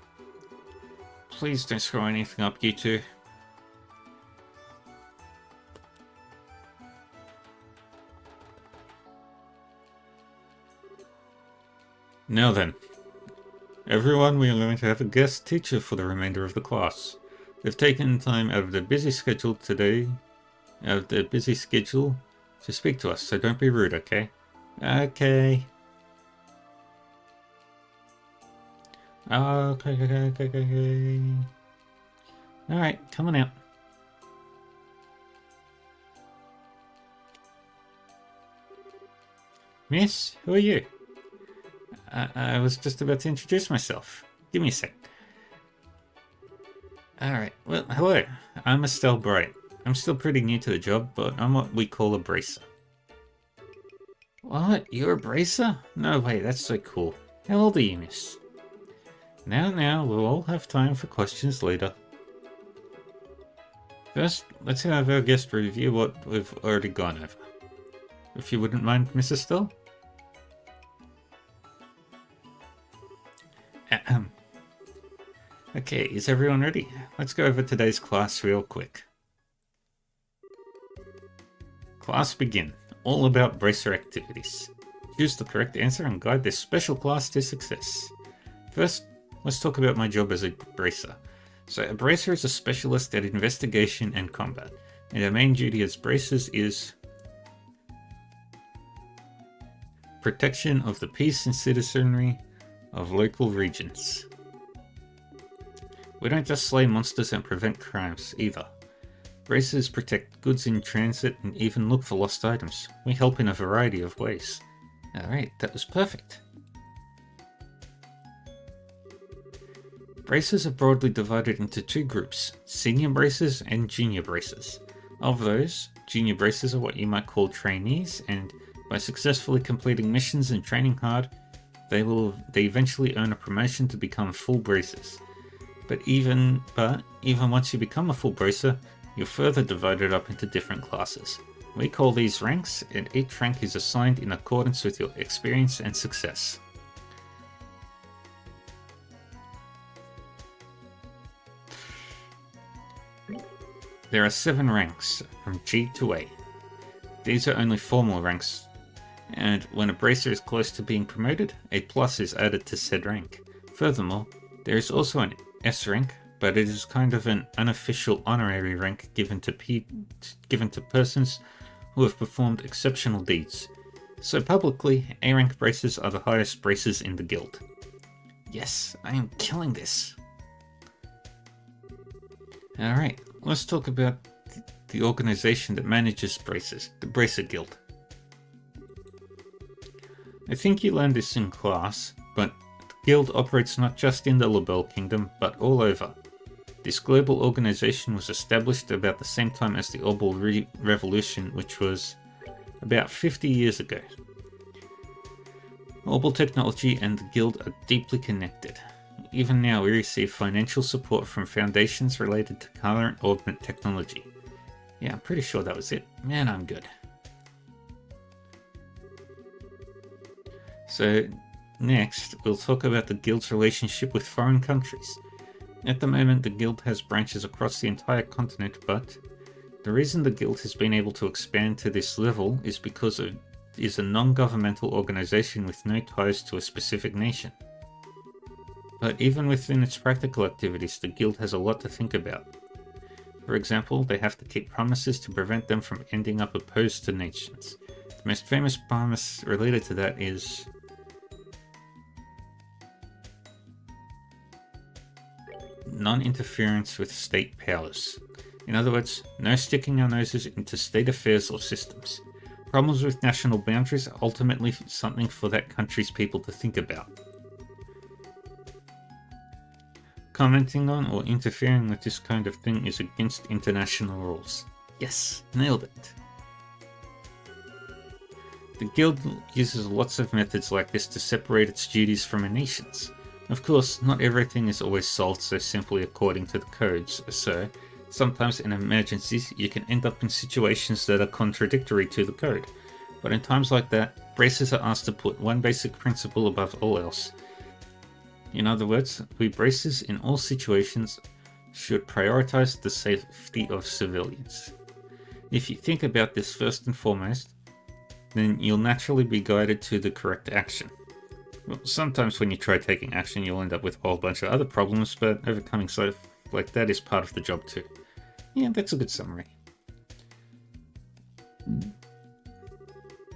[SPEAKER 1] Please don't screw anything up, you two. Now then, everyone, we are going to have a guest teacher for the remainder of the class. They've taken time out of their busy schedule to speak to us, so don't be rude, okay? Okay. Okay. Alright, come on out. Miss, who are you? I was just about to introduce myself. Give me a sec. Alright, well, hello. I'm Estelle Bright. I'm still pretty new to the job, but I'm what we call a bracer. What? You're a bracer? No way, that's so cool. How old are you, miss? Now, we'll all have time for questions later. First, let's have our guest review what we've already gone over. If you wouldn't mind, Miss Estelle? Okay, is everyone ready? Let's go over today's class real quick. Class begin. All about bracer activities. Choose the correct answer and guide this special class to success. First, let's talk about my job as a bracer. So a bracer is a specialist at investigation and combat, and our main duty as bracers is protection of the peace and citizenry of local regions. We don't just slay monsters and prevent crimes either. Bracers protect goods in transit and even look for lost items. We help in a variety of ways. Alright, that was perfect. Bracers are broadly divided into two groups, senior bracers and junior bracers. Of those, junior bracers are what you might call trainees, and by successfully completing missions and training hard, they eventually earn a promotion to become full bracers. But even once you become a full bracer, you're further divided up into different classes. We call these ranks, and each rank is assigned in accordance with your experience and success. There are 7 ranks, from G to A. These are only formal ranks, and when a bracer is close to being promoted, a plus is added to said rank. Furthermore, there is also an S rank, but it is kind of an unofficial honorary rank given to persons who have performed exceptional deeds. So publicly, A rank bracers are the highest bracers in the guild. Yes, I am killing this. Alright, let's talk about the organization that manages bracers, the Bracer Guild. I think you learned this in class, but the guild operates not just in the Labelle Kingdom, but all over. This global organization was established about the same time as the Orbal Revolution, which was about 50 years ago. Orbal technology and the guild are deeply connected. Even now we receive financial support from foundations related to current augment technology. Yeah, I'm pretty sure that was it. Man, I'm good. So, next, we'll talk about the guild's relationship with foreign countries. At the moment, the guild has branches across the entire continent, but the reason the guild has been able to expand to this level is because it is a non-governmental organization with no ties to a specific nation. But even within its practical activities, the guild has a lot to think about. For example, they have to keep promises to prevent them from ending up opposed to nations. The most famous promise related to that is non-interference with state powers. In other words, no sticking our noses into state affairs or systems. Problems with national boundaries are ultimately something for that country's people to think about. Commenting on or interfering with this kind of thing is against international rules. Yes, nailed it. The guild uses lots of methods like this to separate its duties from a nation's. Of course, not everything is always solved so simply according to the codes, so sometimes in emergencies you can end up in situations that are contradictory to the code. But in times like that, bracers are asked to put one basic principle above all else. In other words, we bracers in all situations should prioritize the safety of civilians. If you think about this first and foremost, then you'll naturally be guided to the correct action. Well, sometimes when you try taking action, you'll end up with a whole bunch of other problems, but overcoming stuff like that is part of the job too. Yeah, that's a good summary.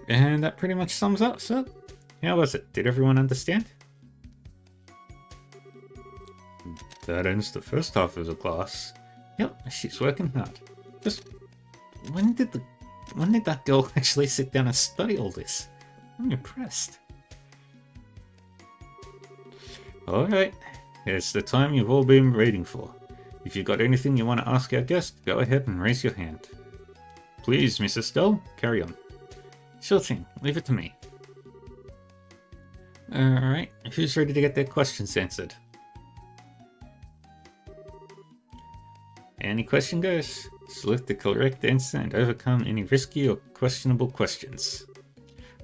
[SPEAKER 1] And that pretty much sums up, so how was it? Did everyone understand? That ends the first half of the class. Yep, she's working hard. Just when did that girl actually sit down and study all this? I'm impressed. Alright, it's the time you've all been waiting for. If you've got anything you want to ask our guest, go ahead and raise your hand. Please, Miss Estelle, carry on. Sure thing, leave it to me. Alright, who's ready to get their questions answered? Any question goes. Select the correct answer and overcome any risky or questionable questions.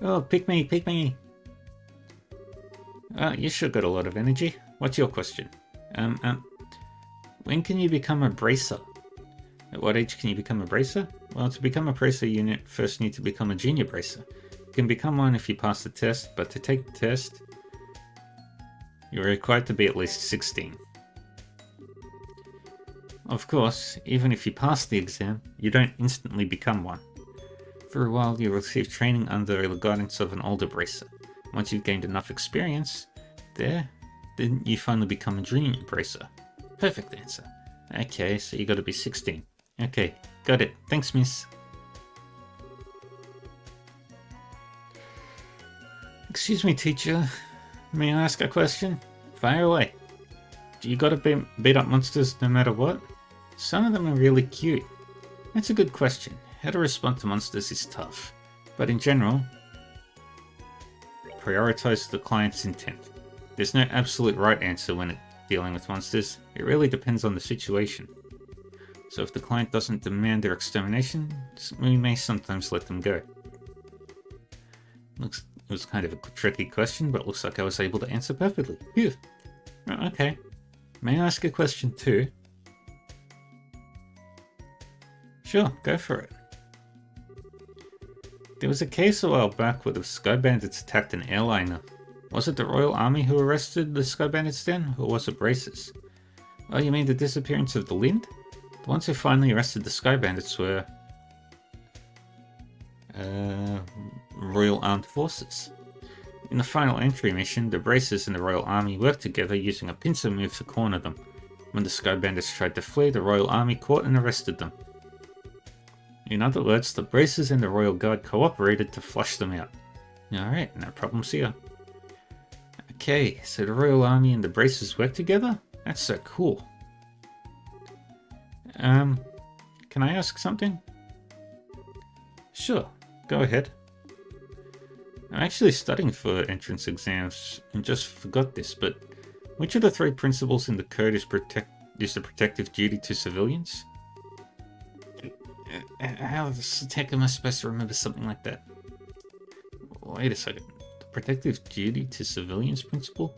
[SPEAKER 1] Oh, pick me, pick me! You sure got a lot of energy. What's your question? When can you become a bracer? At what age can you become a bracer? Well, to become a bracer, you first need to become a junior bracer. You can become one if you pass the test, but to take the test, you're required to be at least 16. Of course, even if you pass the exam, you don't instantly become one. For a while, you'll receive training under the guidance of an older bracer. Once you've gained enough experience, then you finally become a junior bracer. Perfect answer. Okay, so you gotta be 16. Okay, got it. Thanks, miss. Excuse me, teacher. May I ask a question? Fire away. Do you gotta beat up monsters no matter what? Some of them are really cute. That's a good question. How to respond to monsters is tough. But in general, prioritize the client's intent. There's no absolute right answer when dealing with monsters. It really depends on the situation. So if the client doesn't demand their extermination, we may sometimes let them go. It was kind of a tricky question, but it looks like I was able to answer perfectly. Phew. Okay. May I ask a question too? Sure, go for it. There was a case a while back where the Sky Bandits attacked an airliner. Was it the Royal Army who arrested the Sky Bandits then, or was it Braces? Oh, you mean the disappearance of the Lind? The ones who finally arrested the Sky Bandits were... Royal Armed Forces. In the final entry mission, the Braces and the Royal Army worked together using a pincer move to corner them. When the Sky Bandits tried to flee, the Royal Army caught and arrested them. In other words, the Braces and the Royal Guard cooperated to flush them out. Alright, no problems here. Okay, so the Royal Army and the Braces work together? That's so cool. Can I ask something? Sure, go ahead. I'm actually studying for entrance exams and just forgot this, but which of the 3 principles in the code is the protective duty to civilians? How the heck am I supposed to remember something like that? Wait a second. The protective duty to civilians principle?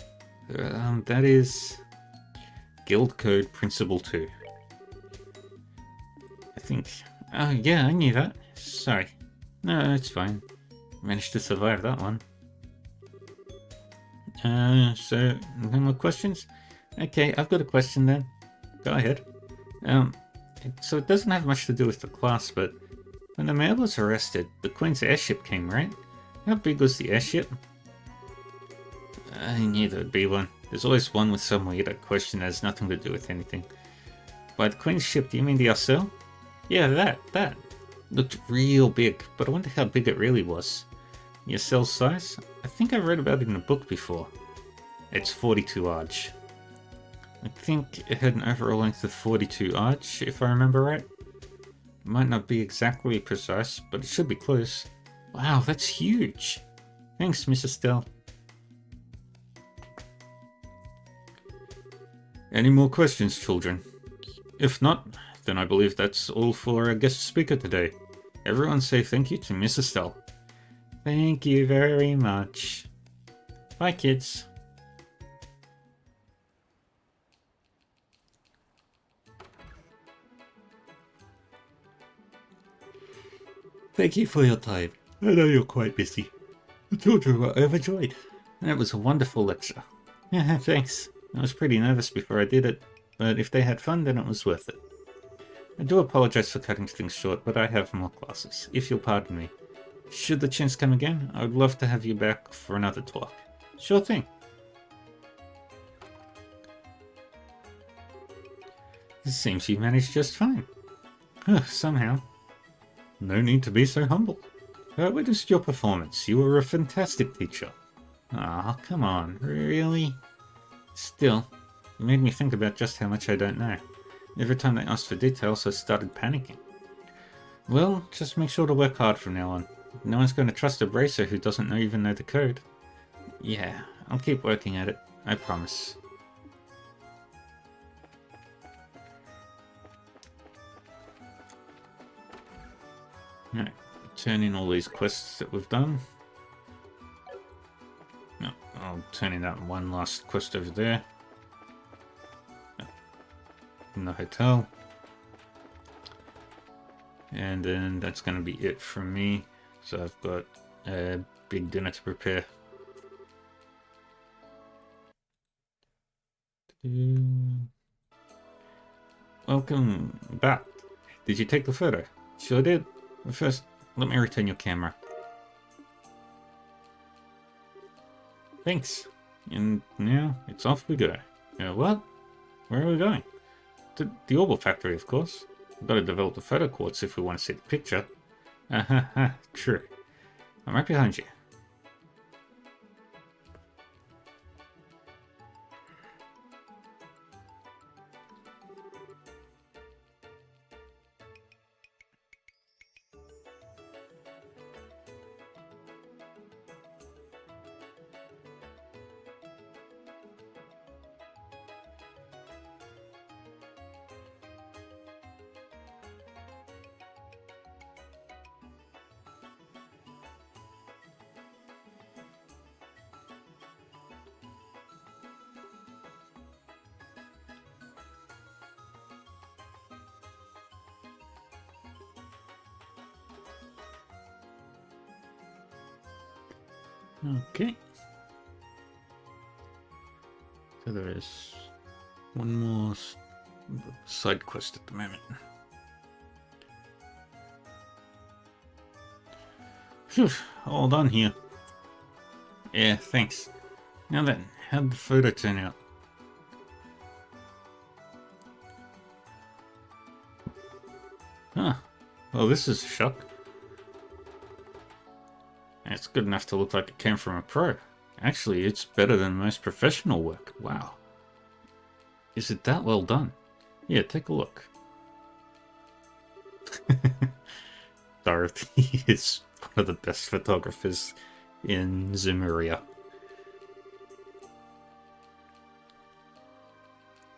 [SPEAKER 1] That is Guild Code Principle 2. I think... Oh yeah, I knew that. Sorry. No, it's fine. Managed to survive that one. So, no more questions? Okay, I've got a question then. Go ahead. So it doesn't have much to do with the class, but when the mayor was arrested, the Queen's airship came, right? How big was the airship? I knew there'd be one. There's always one with some weird question that has nothing to do with anything. By the Queen's ship, do you mean the Arcel? Yeah, that. Looked real big, but I wonder how big it really was. The Arcel's size? I think I've read about it in a book before. It's 42 arch. I think it had an overall length of 42 arch, if I remember right. It might not be exactly precise, but it should be close. Wow, that's huge! Thanks, Miss Estelle. Any more questions, children? If not, then I believe that's all for our guest speaker today. Everyone say thank you to Miss Estelle. Thank you very much. Bye, kids. Thank you for your time. I know you're quite busy. The children were overjoyed. That was a wonderful lecture. Thanks. I was pretty nervous before I did it, but if they had fun, then it was worth it. I do apologize for cutting things short, but I have more classes, if you'll pardon me. Should the chance come again, I would love to have you back for another talk. Sure thing. It seems you managed just fine. Somehow. No need to be so humble. I witnessed your performance. You were a fantastic teacher. Aw, come on, really? Still, you made me think about just how much I don't know. Every time they asked for details, I started panicking. Well, just make sure to work hard from now on. No one's going to trust a bracer who doesn't even know the code. Yeah, I'll keep working at it. I promise. Alright, turn in all these quests that we've done. No, I'll turn in that one last quest over there. In the hotel. And then that's going to be it from me. So I've got a big dinner to prepare. Welcome back. Did you take the photo? Sure did. But first, let me return your camera. Thanks. And now it's off we go. What? Where are we going? To the Orbital Factory, of course. We've got to develop the photo quartz if we want to see the picture. True. I'm right behind you. Okay. So there is one more side quest at the moment. Phew, all done here. Yeah, thanks. Now then, how'd the photo turn out? Huh. Well, this is a shock. It's good enough to look like it came from a pro. Actually, it's better than most professional work. Wow. Is it that well done? Yeah, take a look. Dorothy is one of the best photographers in Zemuria.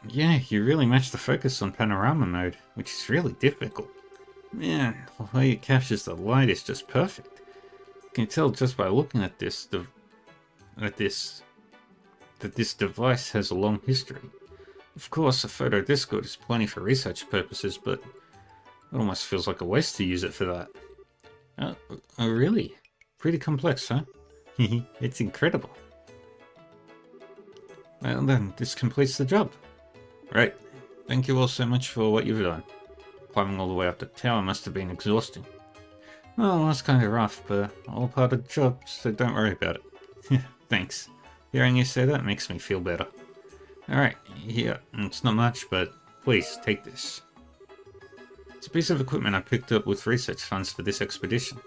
[SPEAKER 1] Yeah, you really match the focus on panorama mode, which is really difficult. Man, the way it captures the light is just perfect. You can tell just by looking at this that this device has a long history. Of course, a photo this good is plenty for research purposes, but it almost feels like a waste to use it for that. Oh, really? Pretty complex, huh? It's incredible. Well then, this completes the job. Right. Thank you all so much for what you've done. Climbing all the way up the tower must have been exhausting. Well, that's kind of rough, but all part of the job, so don't worry about it. Thanks. Hearing you say that makes me feel better. Alright, here, it's not much, but please, take this. It's a piece of equipment I picked up with research funds for this expedition.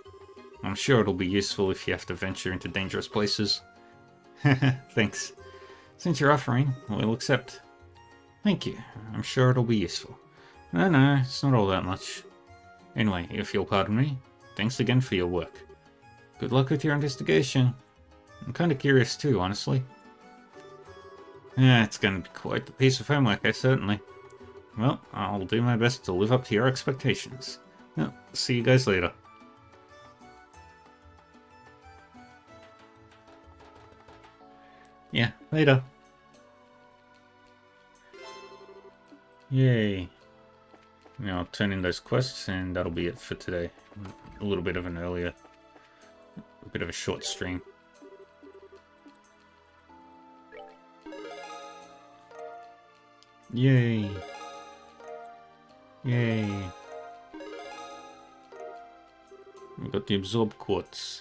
[SPEAKER 1] I'm sure it'll be useful if you have to venture into dangerous places. Thanks. Since you're offering, we'll accept. Thank you. I'm sure it'll be useful. No, it's not all that much. Anyway, if you'll pardon me, thanks again for your work. Good luck with your investigation. I'm kind of curious too, honestly. Yeah, it's going to be quite the piece of homework, certainly. Well, I'll do my best to live up to your expectations. Well, see you guys later. Yeah, later. Yay. Now I'll turn in those quests and that'll be it for today. A little bit of a bit of a short stream. Yay. Yay. We got the absorb quartz.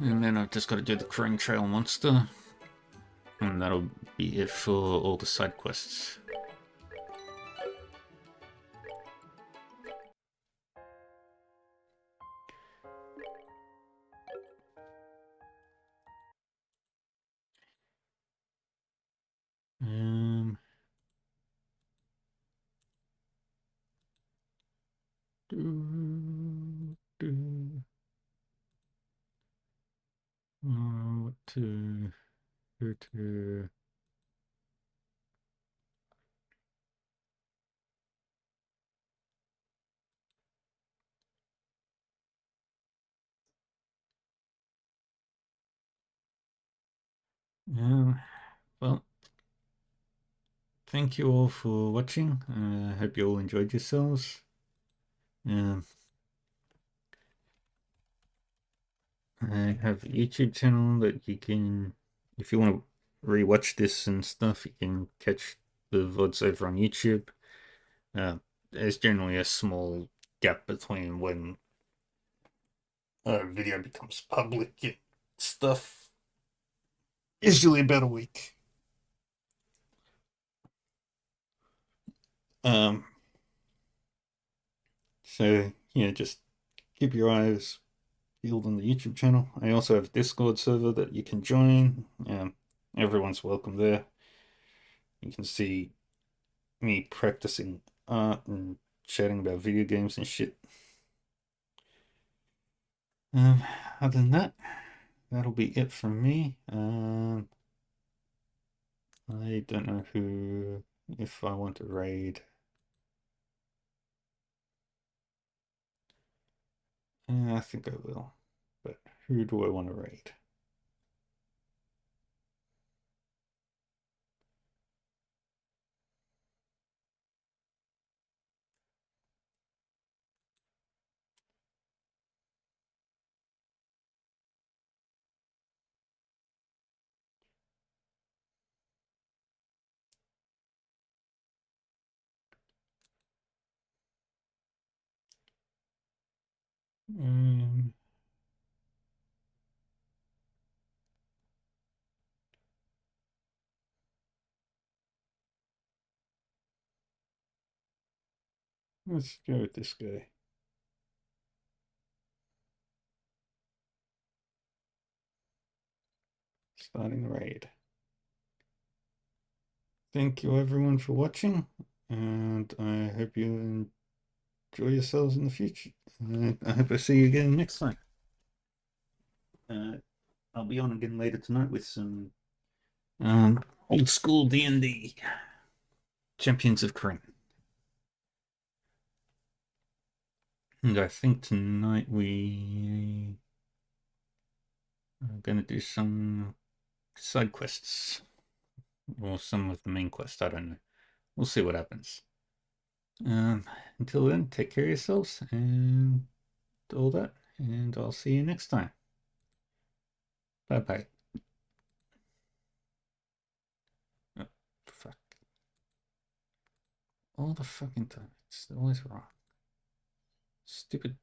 [SPEAKER 1] And then I've just got to do the Crane Trail monster. And that'll be it for all the side quests. What to go to? Well, thank you all for watching. I hope you all enjoyed yourselves. I have a YouTube channel that you can, if you want to rewatch this and stuff, you can catch the VODs over on YouTube. There's generally a small gap between when a video becomes public and stuff. Usually about a week. So yeah, just keep your eyes peeled on the YouTube channel. I also have a Discord server that you can join. Everyone's welcome there. You can see me practicing art and chatting about video games and shit. Other than that, that'll be it from me. I don't know if I want to raid. I think I will. But who do I want to raid? Um, let's go with this guy. Starting the raid. Thank you everyone for watching, and I hope you enjoy yourselves in the future. I hope I see you again next time. I'll be on again later tonight with some old school D&D. Champions of Krynn. And I think tonight we are going to do some side quests. Or some of the main quests, I don't know. We'll see what happens. Until then, take care of yourselves and all that. And I'll see you next time. Bye-bye. Oh, fuck. All the fucking time. It's always wrong. Stupid